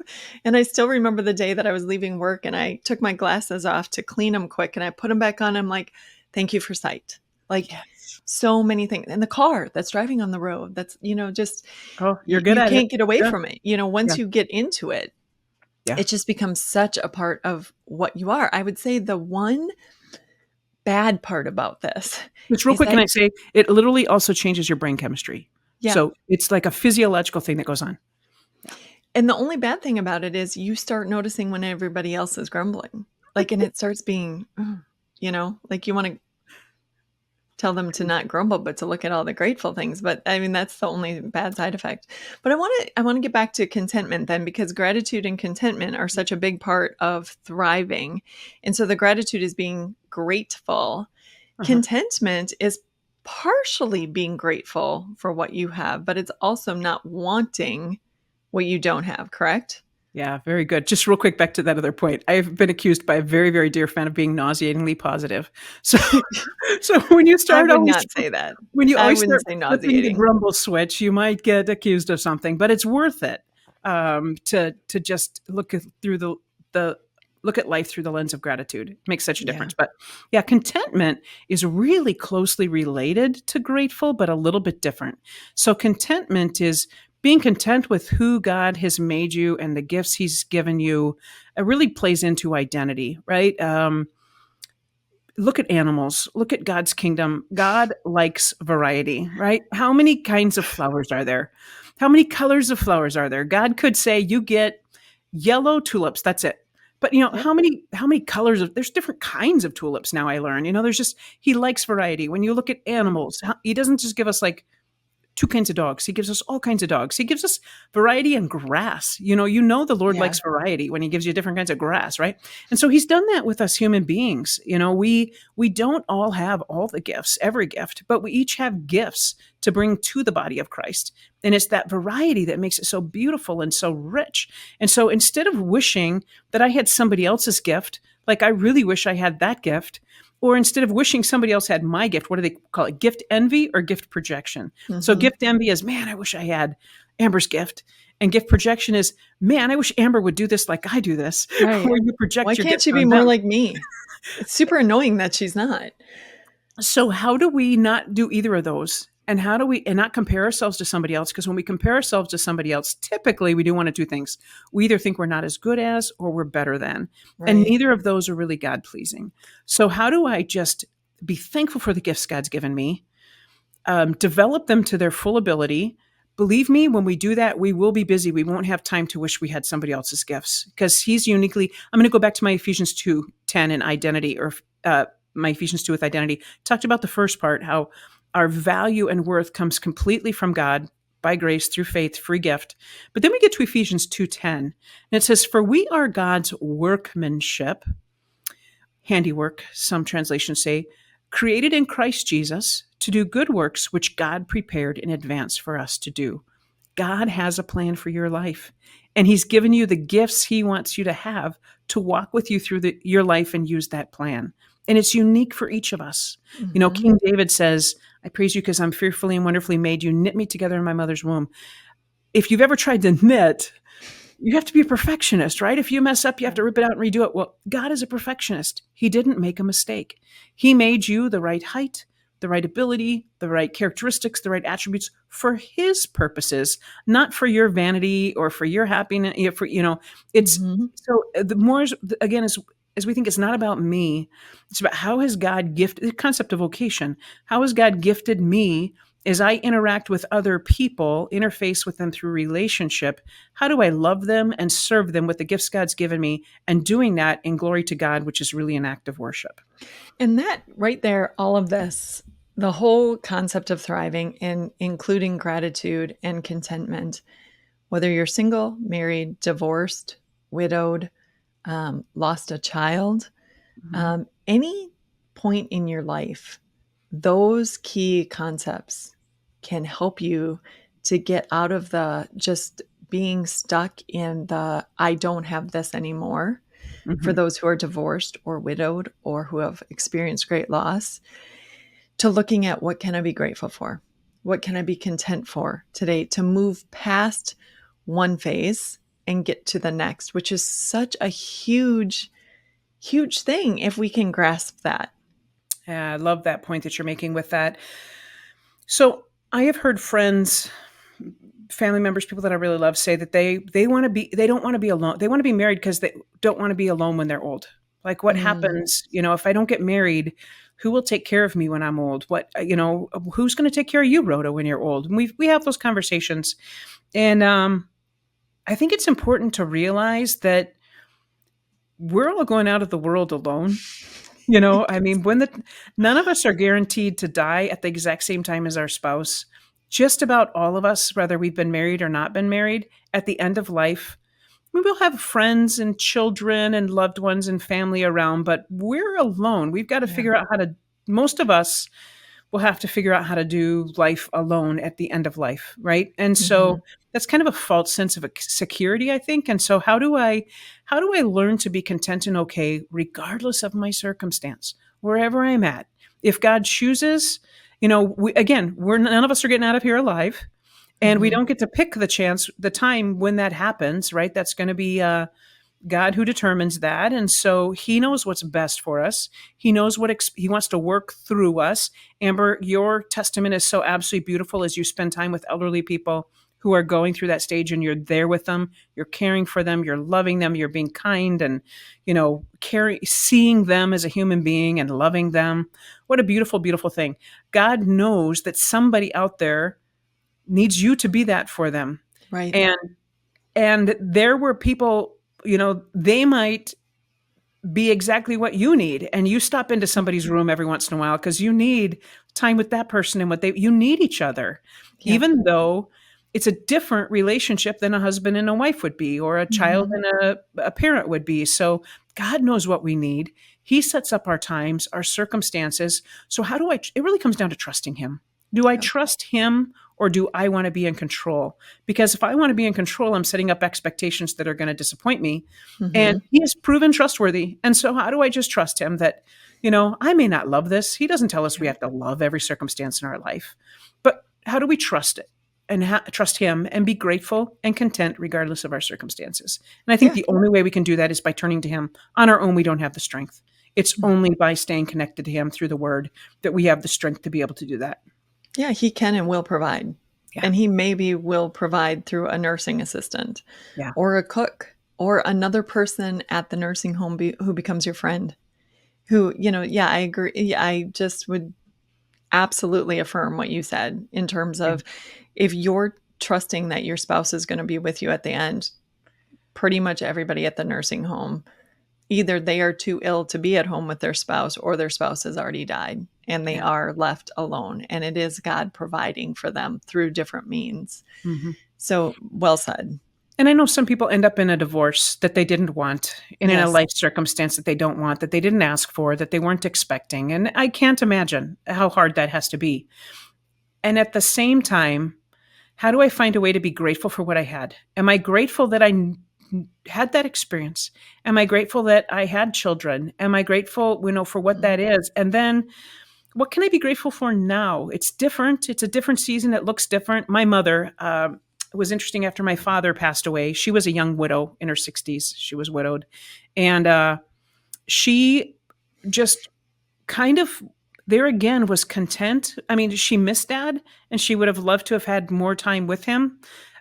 And I still remember the day that I was leaving work and I took my glasses off to clean them quick and I put them back on. I'm like, thank you for sight. Like Yes. so many things. And the car that's driving on the road, that's, just, Oh, you're good you at it. can't get away Yeah. from it. Yeah. Once you get into it, Yeah. it just becomes such a part of what you are. I would say the one bad part about this Just real is quick, can that I say it literally also changes your brain chemistry. yeah. So it's like a physiological thing that goes on. Yeah. And the only bad thing about it is you start noticing when everybody else is grumbling. Like, and it starts being, like you want to tell them to not grumble, but to look at all the grateful things. But I mean, that's the only bad side effect. But I want to get back to contentment then, because gratitude and contentment are such a big part of thriving. And so the gratitude is being grateful. Uh-huh. Contentment is partially being grateful for what you have, but it's also not wanting what you don't have, correct? Yeah, very good. Just real quick back to that other point. I've been accused by a very, very dear friend of being nauseatingly positive. So so I would not say that. when you I always wouldn't start say flipping the nauseating. grumble switch, you might get accused of something, but it's worth it to just the look at life through the lens of gratitude. It makes such a Yeah. difference. But yeah, contentment is really closely related to grateful, but a little bit different. So contentment is being content with who God has made you and the gifts He's given you. It really plays into identity, right? Look at animals, look at God's kingdom. God likes variety, right? How many kinds of flowers are there? How many colors of flowers are there? God could say, you get yellow tulips, that's it. But Yep. how many colors of there's different kinds of tulips now I learn. There's just he likes variety. When you look at animals, he doesn't just give us like two kinds of dogs. He gives us all kinds of dogs. He gives us variety and grass. The Lord Yeah. likes variety when he gives you different kinds of grass, right? And so he's done that with us human beings. We don't all have all the gifts, every gift, but we each have gifts to bring to the body of Christ. And it's that variety that makes it so beautiful and so rich. And so instead of wishing that I had somebody else's gift, like I really wish I had that gift, or instead of wishing somebody else had my gift, what do they call it? Gift envy or gift projection? So Mhm. gift envy is, man, I wish I had Amber's gift. And gift projection is, man, I wish Amber would do this like I do this, Right. where you Why project your can't gift she be on more them. like me? It's super annoying that she's not. So how do we not do either of those? And how do we and not compare ourselves to somebody else? Because when we compare ourselves to somebody else, typically we do one of two things. We either think we're not as good as or we're better than. And Right. neither of those are really God pleasing. So how do I just be thankful for the gifts God's given me, develop them to their full ability? Believe me, when we do that, we will be busy. We won't have time to wish we had somebody else's gifts because he's uniquely. I'm going to go back to my Ephesians 2:10 and identity, or my Ephesians 2 with identity. Talked about the first part, how our value and worth comes completely from God by grace through faith, free gift. But then we get to Ephesians 2:10, and it says, "For we are God's workmanship, handiwork," some translations say, "created in Christ Jesus to do good works which God prepared in advance for us to do." God has a plan for your life, and He's given you the gifts He wants you to have to walk with you through your life and use that plan. And it's unique for each of us. Mhm. King David says, "I praise you because I'm fearfully and wonderfully made. You knit me together in my mother's womb." If you've ever tried to knit, you have to be a perfectionist, right? If you mess up, you have to rip it out and redo it. Well, God is a perfectionist. He didn't make a mistake. He made you the right height, the right ability, the right characteristics, the right attributes for His purposes, not for your vanity or for your happiness. It's Mhm. so the more again is as we think it's not about me, it's about how has God gifted the concept of vocation. How has God gifted me as I interact with other people, interface with them through relationship? How do I love them and serve them with the gifts God's given me, and doing that in glory to God, which is really an act of worship? And that right there, all of this, the whole concept of thriving and including gratitude and contentment, whether you're single, married, divorced, widowed, lost a child, Mhm. any point in your life, those key concepts can help you to get out of the just being stuck in the I don't have this anymore for Mhm. those who are divorced or widowed or who have experienced great loss, to looking at what can I be grateful for? What can I be content for today to move past one phase and get to the next, which is such a huge, huge thing if we can grasp that. Yeah, I love that point that you're making with that. So I have heard friends, family members, people that I really love say that they don't want to be alone. They want to be married because they don't want to be alone when they're old. Like what Mm, happens, if I don't get married, who will take care of me when I'm old? Who's going to take care of you, Rhoda, when you're old? And we have those conversations. And I think it's important to realize that we're all going out of the world alone. I mean, when the none of us are guaranteed to die at the exact same time as our spouse. Just about all of us, whether we've been married or not been married, at the end of life, we will have friends and children and loved ones and family around, but we're alone. We've got to yeah. figure out how to, most of us will have to figure out how to do life alone at the end of life, right? And Hmm. so that's kind of a false sense of security, I think. And so how do I learn to be content and okay regardless of my circumstance, wherever I'm at? If God chooses, we're none of us are getting out of here alive, and we Hmm. don't get to pick the time when that happens, right? That's going to be God who determines that. And so he knows what's best for us. He knows what he wants to work through us. Amber, your testament is so absolutely beautiful as you spend time with elderly people who are going through that stage, and you're there with them, you're caring for them, you're loving them, you're being kind, and seeing them as a human being and loving them. What a beautiful, beautiful thing. God knows that somebody out there needs you to be that for them. Right. And there were people, they might be exactly what you need. And you stop into somebody's room every once in a while because you need time with that person, and you need each other, Yep. even though it's a different relationship than a husband and a wife would be, or a child Hmm. and a parent would be. So God knows what we need. He sets up our times, our circumstances. So it really comes down to trusting him. Do I Yep. trust him, or do I want to be in control? Because if I want to be in control, I'm setting up expectations that are going to disappoint me. And Hmm. he has proven trustworthy. And so how do I just trust him that, I may not love this. He doesn't tell us we Yep. have to love every circumstance in our life. But how do we trust it, and trust him and be grateful and content regardless of our circumstances? And I think Yeah. the only way we can do that is by turning to him. On our own, we don't have the strength. It's only by staying connected to him through the word that we have the strength to be able to do that. Yeah, he can and will provide. Yeah. And he maybe will provide through a nursing assistant Yeah. or a cook or another person at the nursing home who becomes your friend. Who, yeah, I agree. Yeah, I just would absolutely affirm what you said in terms Yeah. of if you're trusting that your spouse is going to be with you at the end, pretty much everybody at the nursing home, either they are too ill to be at home with their spouse or their spouse has already died and they Yeah. are left alone. And it is God providing for them through different means. Mhm. So well said. And I know some people end up in a divorce that they didn't want, and in a Yes. life circumstance that they don't want, that they didn't ask for, that they weren't expecting. And I can't imagine how hard that has to be. And at the same time, how do I find a way to be grateful for what I had? Am I grateful that had that experience? Am I grateful that I had children? Am I grateful, for what Mm, that is? And then what can I be grateful for now? It's different. It's a different season. It looks different. My mother, it was interesting after my father passed away. She was a young widow in her 60s. She was widowed. And she just kind of, there again, was content. I mean, she missed dad and she would have loved to have had more time with him.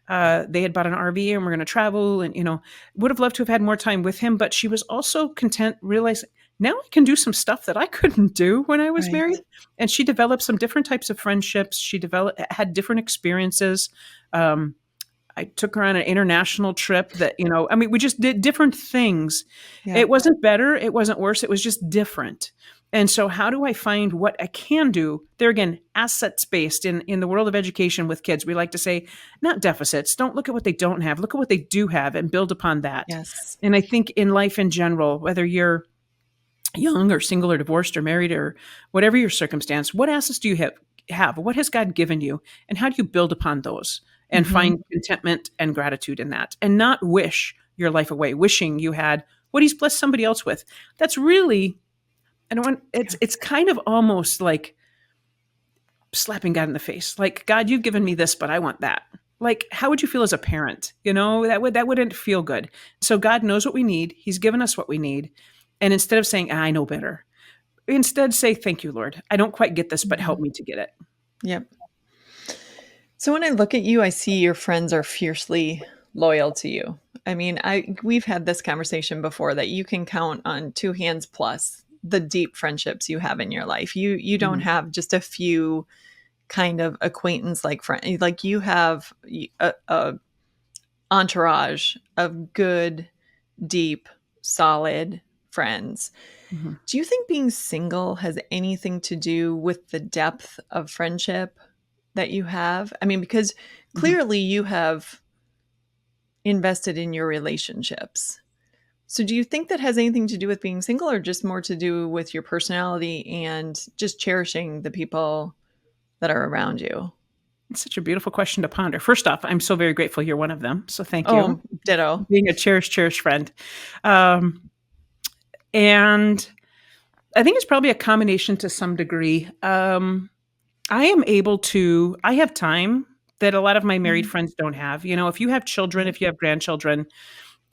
They had bought an RV and we're going to travel, and would have loved to have had more time with him. But she was also content, realizing now I can do some stuff that I couldn't do when I was married. Right. And she developed some different types of friendships. She developed had different experiences. Um, I took her on an international trip that, I mean, we just did different things. It Yep. wasn't better, it wasn't worse, it was just different. And so how do I find what I can do? There again, assets based in the world of education with kids. We like to say, not deficits. Don't look at what they don't have. Look at what they do have and build upon that. Yes. And I think in life in general, whether you're young or single or divorced or married or whatever your circumstance, what assets do you have? What has God given you? And how do you build upon those and Hmm. find contentment and gratitude in that and not wish your life away, wishing you had what he's blessed somebody else with? That's really, I don't want, Yeah. it's kind of almost like slapping God in the face. Like, God, you've given me this, but I want that. Like, how would you feel as a parent? That wouldn't feel good. So God knows what we need. He's given us what we need. And instead of saying, I know better, instead say, thank you, Lord. I don't quite get this, but help Mhm. me to get it. Yep. So when I look at you, I see your friends are fiercely loyal to you. I mean, we've had this conversation before that you can count on two hands plus the deep friendships you have in your life. You don't Mhm. have just a few kind of acquaintance like friend. Like you have a entourage of good, deep, solid friends. Mhm. Do you think being single has anything to do with the depth of friendship that you have? I mean, because Mhm. clearly you have invested in your relationships. So do you think that has anything to do with being single or just more to do with your personality and just cherishing the people that are around you? It's such a beautiful question to ponder. First off, I'm so very grateful you're one of them. So thank you. Oh, ditto. Being a cherished friend. Um, and I think it's probably a combination to some degree. I have time that a lot of my married Mhm. friends don't have. If you have children, Right. if you have grandchildren,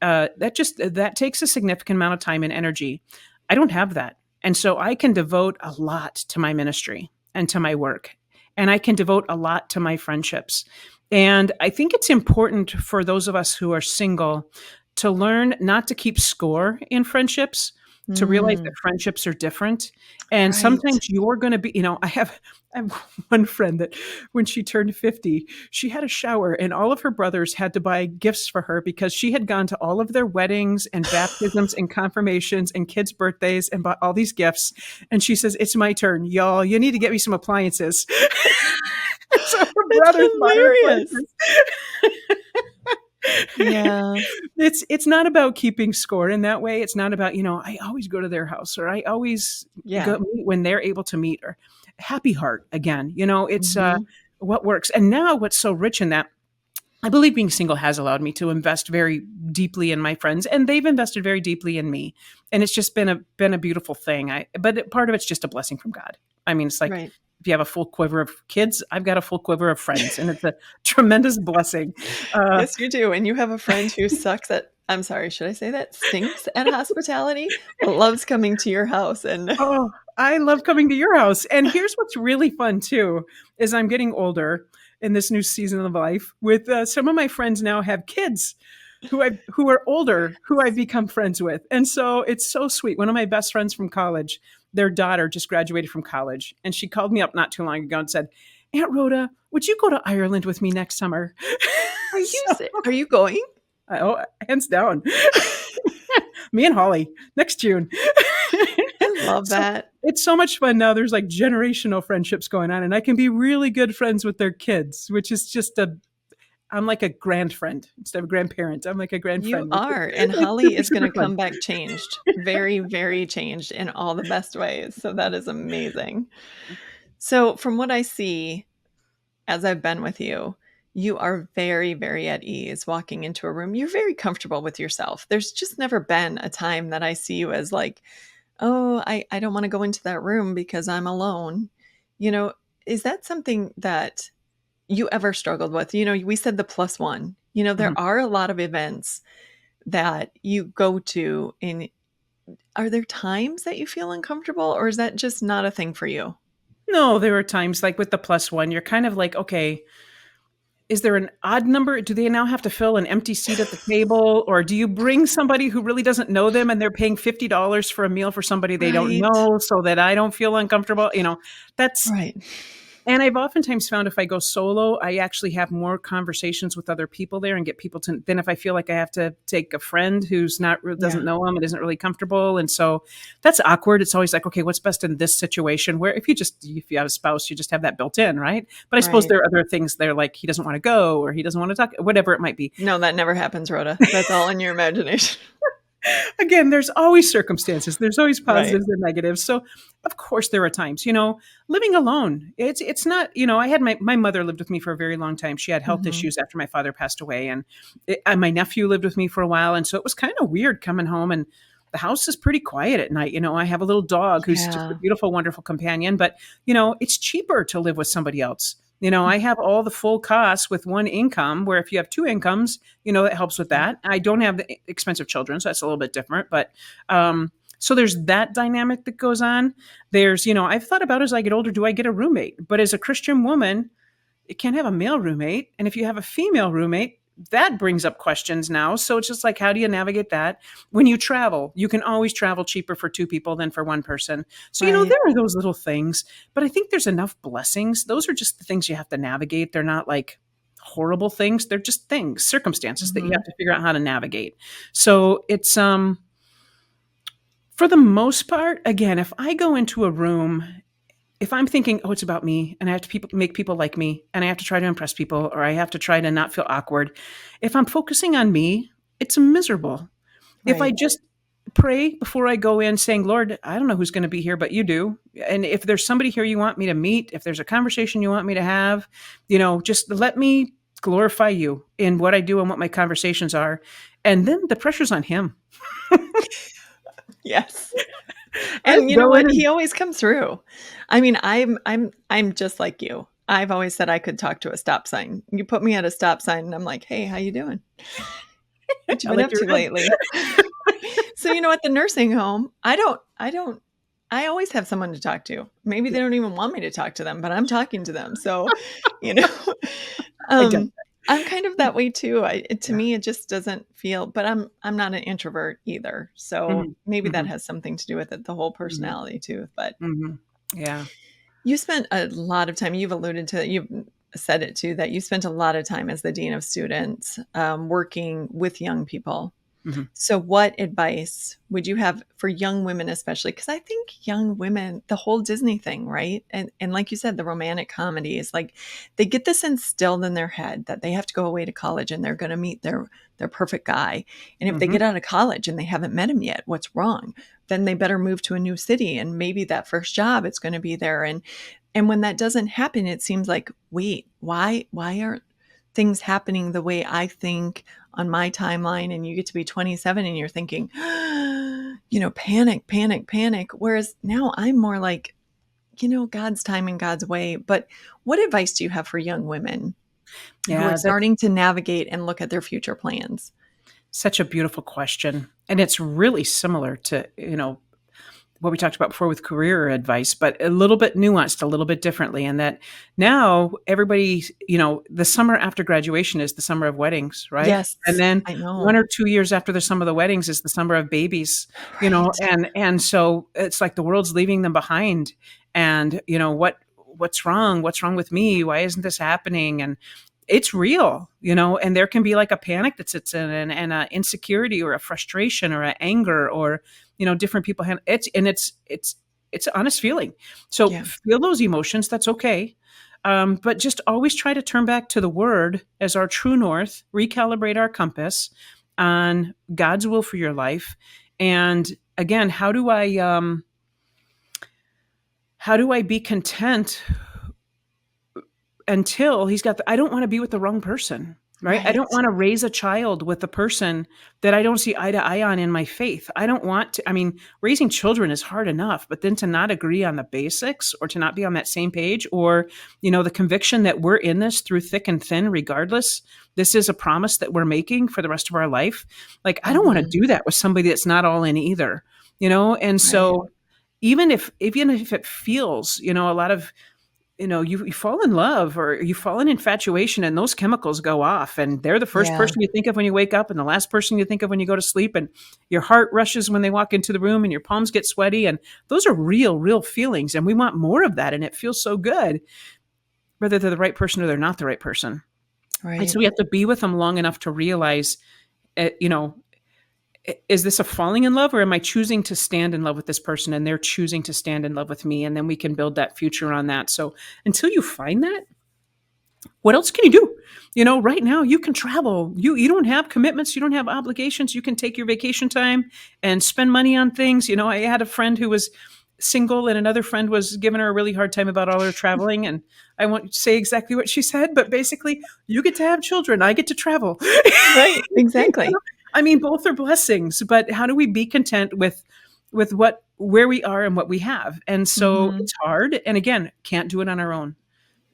that takes a significant amount of time and energy. I don't have that. And so I can devote a lot to my ministry and to my work. And I can devote a lot to my friendships. And I think it's important for those of us who are single to learn not to keep score in friendships, to realize that Mm, friendships are different. And right. sometimes you're going to be, I have one friend that when she turned 50, she had a shower and all of her brothers had to buy gifts for her because she had gone to all of their weddings and baptisms and confirmations and kids' birthdays and bought all these gifts. And she says, it's my turn. Y'all, you need to get me some appliances. So her It's brothers bought her hilarious. appliances. Yeah. It's not about keeping score in that way. It's not about, I always go to their house or I always Yeah. go meet when they're able to meet or happy heart again. It's Mhm. what works. And now what's so rich in that, I believe being single has allowed me to invest very deeply in my friends and they've invested very deeply in me. And it's just been a beautiful thing. Part of it's just a blessing from God. I mean, it's like Right. if you have a full quiver of kids, I've got a full quiver of friends and it's a tremendous blessing. Uh, Yes, you do, and you have a friend who sucks at I'm sorry, should I say that? Stinks at hospitality, but loves coming to your house and Oh, I love coming to your house. And here's what's really fun too, is I'm getting older in this new season of life with some of my friends now have kids who are older who I've become friends with. And so it's so sweet. One of my best friends from college, their daughter just graduated from college and she called me up not too long ago and said, "Aunt Rhoda, would you go to Ireland with me next summer?" So, Are you going? oh, hands down. Me and Holly next June. I love So that. it's so much fun now. There's like generational friendships going on, and I can be really good friends with their kids, which is just I'm like a grand friend instead of a grandparent. I'm like a grand You friend, which is are, and it's Holly super, is super gonna fun. come back changed, very, very changed in all the best ways, so that is amazing. So, from what I see as I've been with you, you are very, very at ease walking into a room. You're very comfortable with yourself. There's just never been a time that I see you as like, "Oh, I don't wanna go into that room because I'm alone." You know, is that something that you ever struggled with? We said the plus one. Mhm. There are a lot of events that you go to, and are there times that you feel uncomfortable, or is that just not a thing for you? No, there are times like with the plus one, you're kind of like, okay, is there an odd number? Do they now have to fill an empty seat at the table? Or do you bring somebody who really doesn't know them and they're paying $50 for a meal for somebody they don't Right. know so that I don't feel uncomfortable? That's Right. and I've oftentimes found if I go solo, I actually have more conversations with other people there and get people to than if I feel like I have to take a friend who's not doesn't Yeah. know them and isn't really comfortable. And so that's awkward. It's always like, okay, what's best in this situation? Where if you have a spouse, you just have that built in, right? But I suppose Right. there are other things there like he doesn't want to go or he doesn't want to talk, whatever it might be. No, that never happens, Rhoda. That's all in your imagination. Again, there's always circumstances. There's always Right. positives and negatives. So, of course, there are times, living alone. It's not, I had my mother lived with me for a very long time. She had health Mhm. issues after my father passed away, and my nephew lived with me for a while, and so it was kind of weird coming home and the house is pretty quiet at night. I have a little dog who's just a Yeah. beautiful, wonderful companion, but it's cheaper to live with somebody else. I have all the full costs with one income, where if you have two incomes, it helps with Right. that. I don't have the expensive children, so that's a little bit different. But so there's that dynamic that goes on. There's, I've thought about as I get older, do I get a roommate? But as a Christian woman, you can't have a male roommate. And if you have a female roommate, that brings up questions now. So it's just like, how do you navigate that? When you travel, you can always travel cheaper for two people than for one person. So, Right. there are those little things, but I think there's enough blessings. Those are just the things you have to navigate. They're not like horrible things. They're just things, circumstances that you have Mhm. to figure out how to navigate. So it's, for the most part, again, if I go into a room, if I'm thinking, oh, it's about me and I have to make people like me and I have to try to impress people or I have to try to not feel awkward, if I'm focusing on me, it's miserable. If I Right. just pray before I go in saying, Lord, I don't know who's going to be here, but you do. And if there's somebody here you want me to meet, if there's a conversation you want me to have, just let me glorify you in what I do and what my conversations are. And then the pressure's on him. Yes. I And just you know go in what? and He always comes through. I mean, I'm just like you. I've always said I could talk to a stop sign. You put me at a stop sign and I'm like, "Hey, how you doing? What you I been like up your to red. lately?" So, at the nursing home, I always have someone to talk to. Maybe Yeah, they don't even want me to talk to them, but I'm talking to them. So, you know, I get um, that. I'm kind of that way too. To Yeah. me, it just doesn't feel, but I'm not an introvert either. So Mhm. maybe that Mhm. has something to do with it, the whole Mhm. personality too. But Mhm. Yeah. you spent a lot of time, you've alluded to it, you've said it too, that you spent a lot of time as the dean of students, working with young people. Mhm. So what advice would you have for young women especially? Because I think young women, the whole Disney thing, right? And like you said, the romantic comedies, like they get this instilled in their head that they have to go away to college and they're going to meet their perfect guy. And if they Mhm. get out of college and they haven't met him yet, what's wrong? Then they better move to a new city and maybe that first job it's going to be there. And when that doesn't happen, it seems like, wait, why aren't things happening the way I think on my timeline? And you get to be 27 and you're thinking, panic, panic, panic. Whereas now I'm more like, God's time and God's way. But what advice do you have for young women who are Yeah, that's starting to navigate and look at their future plans? such a beautiful question, and it's really similar to, what we talked about before with career advice, but a little bit nuanced, a little bit differently in that now everybody, the summer after graduation is the summer of weddings, right? Yes, And then I 1 know. or 2 years after the summer of the weddings is the summer of babies, Right. and so it's like the world's leaving them behind and, what's wrong? What's wrong with me? Why isn't this happening? And it's real, and there can be like a panic that sits in and a insecurity or a frustration or an anger or, different people have it's an honest feeling. So Yeah. feel those emotions. That's okay. But just always try to turn back to the word as our true north, recalibrate our compass on God's will for your life. And again, how do I be content until he's got I don't want to be with the wrong person, right? I don't Right. want to raise a child with a person that I don't see eye to eye on in my faith. I don't want to, I mean, raising children is hard enough, but then to not agree on the basics or to not be on that same page or, the conviction that we're in this through thick and thin, regardless, this is a promise that we're making for the rest of our life. Like, I don't want to Mhm. do that with somebody that's not all in either. And Right. so even if it feels, a lot of you fall in love or you fall in infatuation and those chemicals go off and they're the first Yeah. person you think of when you wake up and the last person you think of when you go to sleep and your heart rushes when they walk into the room and your palms get sweaty and those are real feelings and we want more of that and it feels so good whether they're the right person or they're not the right person. And Right. so we have to be with them long enough to realize, you know, is this a falling in love or am I choosing to stand in love with this person and they're choosing to stand in love with me? And then we can build that future on that. So until you find that, what else can you do? Right now you can travel. You don't have commitments, you don't have obligations. You can take your vacation time and spend money on things. I had a friend who was single and another friend was giving her a really hard time about all her traveling and I won't say exactly what she said, but basically you get to have children, I get to travel. Right. Exactly. I mean, both are blessings, but how do we be content with where we are and what we have? And so Mhm. it's hard. And again, can't do it on our own.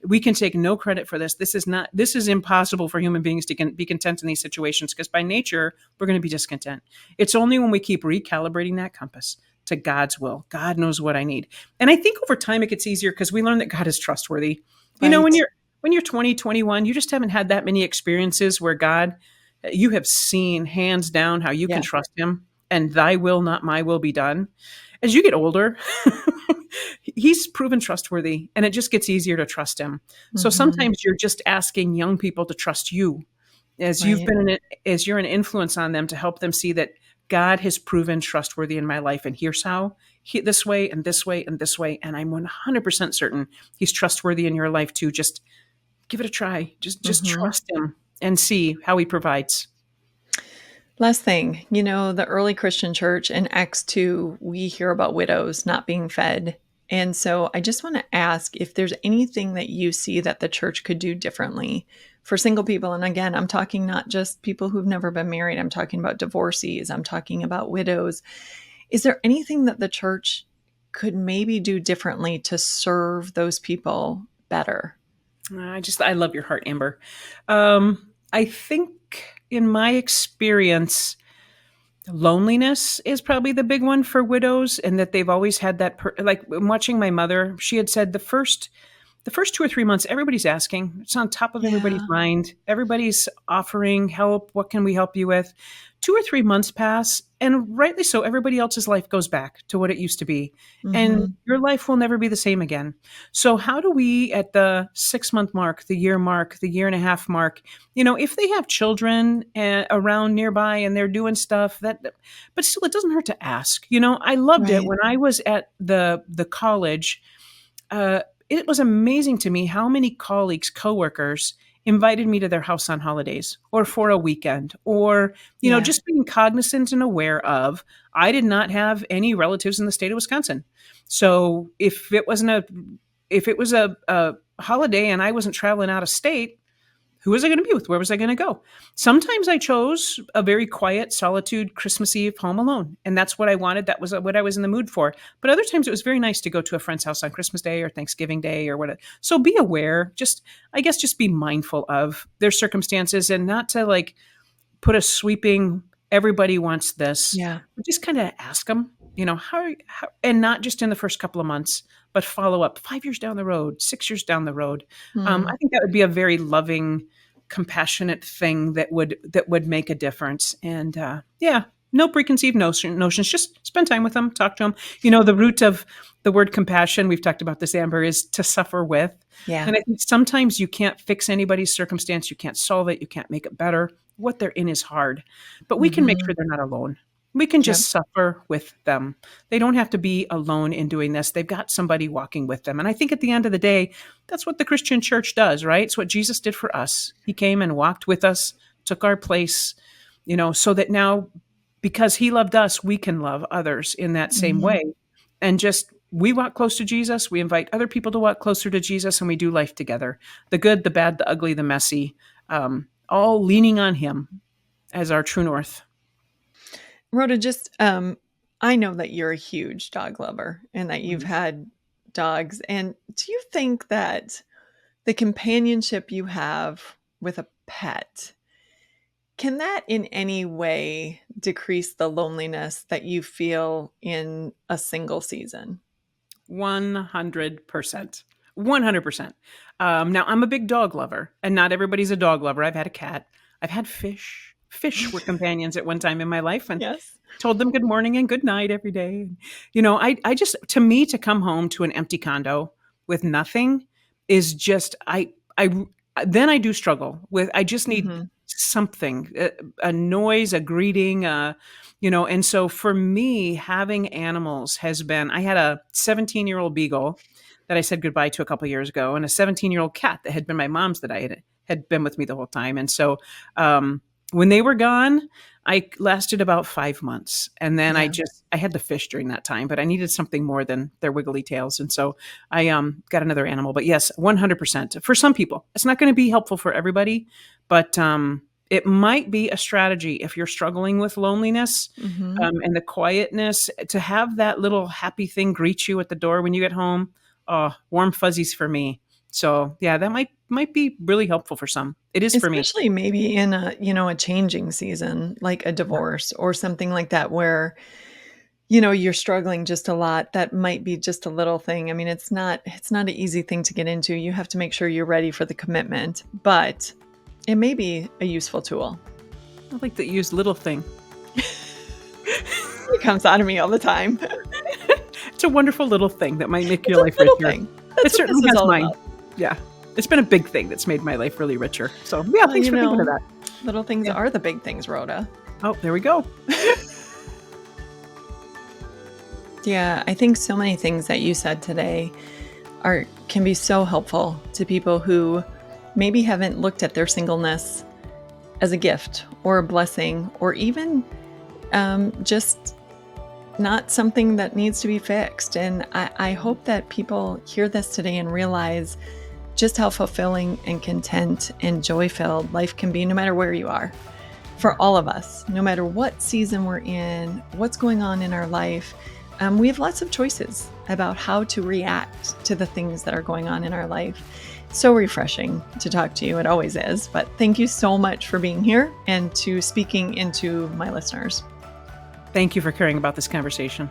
We can take no credit for this. This is impossible for human beings to be content in these situations because by nature, we're going to be discontent. It's only when we keep recalibrating that compass to God's will. God knows what I need. And I think over time it gets easier because we learn that God is trustworthy. When Right. you're 20, 21, you just haven't had that many experiences where you have seen hands down how you can Yeah. trust him and thy will, not my will be done. As you get older, he's proven trustworthy and it just gets easier to trust him. So Mhm. sometimes you're just asking young people to trust you Right. as you're an influence on them to help them see that God has proven trustworthy in my life. And here's how this way and this way and this way. And I'm 100% certain he's trustworthy in your life too. Just give it a try. Just Mhm. trust him and see how he provides. Last thing, the early Christian church in Acts 2, we hear about widows not being fed. And so I just want to ask if there's anything that you see that the church could do differently for single people. And again, I'm talking not just people who've never been married, I'm talking about divorcees, I'm talking about widows. Is there anything that the church could maybe do differently to serve those people better? I love your heart, Amber. I think in my experience, loneliness is probably the big one for widows, and that they've always had that. Like watching my mother, she had said the first 2 or 3 months, everybody's asking. It's on top of everybody's Yeah. mind. Everybody's offering help. What can we help you with? 2 or 3 months pass, and rightly so, everybody else's life goes back to what it used to be. And Mhm. your life will never be the same again. So, how do we, at the 6 month mark, the year mark, the year and a half mark, if they have children around nearby and they're doing stuff but still, it doesn't hurt to ask. I loved it Right. when I was at the college. uh, it was amazing to me how many colleagues, coworkers invited me to their house on holidays or for a weekend or, Yeah. just being cognizant and aware of, I did not have any relatives in the state of Wisconsin. So if it was a holiday and I wasn't traveling out of state, who was I going to be with? Where was I going to go? Sometimes I chose a very quiet, solitude Christmas Eve home alone. And that's what I wanted. That was what I was in the mood for. But other times it was very nice to go to a friend's house on Christmas Day or Thanksgiving Day or whatever. So be aware, I guess, just be mindful of their circumstances and not to like put a sweeping, everybody wants this. Yeah. Just kind of ask them, how, and not just in the first couple of months, but follow up 5 years down the road, 6 years down the road. Hmm. I think that would be a very loving, compassionate thing that would make a difference. And yeah, no preconceived notions. Just spend time with them, talk to them. The root of the word compassion, we've talked about this, Amber, is to suffer with. Yeah. And I think sometimes you can't fix anybody's circumstance. You can't solve it. You can't make it better. What they're in is hard, but we can make Mhm. sure they're not alone. We can Yep. just suffer with them. They don't have to be alone in doing this. They've got somebody walking with them. And I think at the end of the day, that's what the Christian church does, right? It's what Jesus did for us. He came and walked with us, took our place, so that now, because he loved us, we can love others in that same Mhm. way. And just we walk close to Jesus, we invite other people to walk closer to Jesus, and we do life together. The good, the bad, the ugly, the messy, all leaning on him as our true north. Rhoda, just, I know that you're a huge dog lover and that you've Mhm. had dogs, and do you think that the companionship you have with a pet, can that in any way decrease the loneliness that you feel in a single season? 100%. 100%. Now I'm a big dog lover, and not everybody's a dog lover. I've had a cat. I've had fish. Fish were companions at one time in my life, and Yes. told them good morning and good night every day. You know, I just, to me, to come home to an empty condo with nothing is just, then I do struggle with, I just need Mhm. something, a noise, a greeting, and so for me, having animals has been, I had a 17-year-old beagle that I said goodbye to a couple years ago, and a 17-year-old cat that had been my mom's that I had been with me the whole time. And so, when they were gone, I lasted about 5 months, and then Yeah. I had the fish during that time, but I needed something more than their wiggly tails, and so I, got another animal. But yes, 100%. For some people, it's not gonna be helpful for everybody, but, it might be a strategy if you're struggling with loneliness, Mhm. and the quietness, to have that little happy thing greet you at the door when you get home. Oh, warm fuzzies for me. So, yeah, that might be really helpful for some. It is for me. Especially maybe in a changing season, like a Yeah. divorce or something like that where, you're struggling just a lot. That might be just a little thing. I mean, it's not an easy thing to get into. You have to make sure you're ready for the commitment, but it may be a useful tool. I like that you use little thing. It comes out of me all the time. It's a wonderful little thing that might make It's your a life little richer. thing. It That's what this certainly is has all mine. about. Yeah. It's been a big thing that's made my life really richer. So, yeah, Well, thanks for thinking of that. little things Yeah. are the big things, Rhoda. Oh, there we go. Yeah, I think so many things that you said today can be so helpful to people who maybe haven't looked at their singleness as a gift or a blessing or even just not something that needs to be fixed. And I hope that people hear this today and realize just how fulfilling and content and joy filled life can be no matter where you are. For all of us, no matter what season we're in, what's going on in our life, we have lots of choices about how to react to the things that are going on in our life. So refreshing to talk to you. It always is. But thank you so much for being here and to speaking into my listeners. Thank you for caring about this conversation.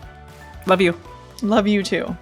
Love you. Love you too.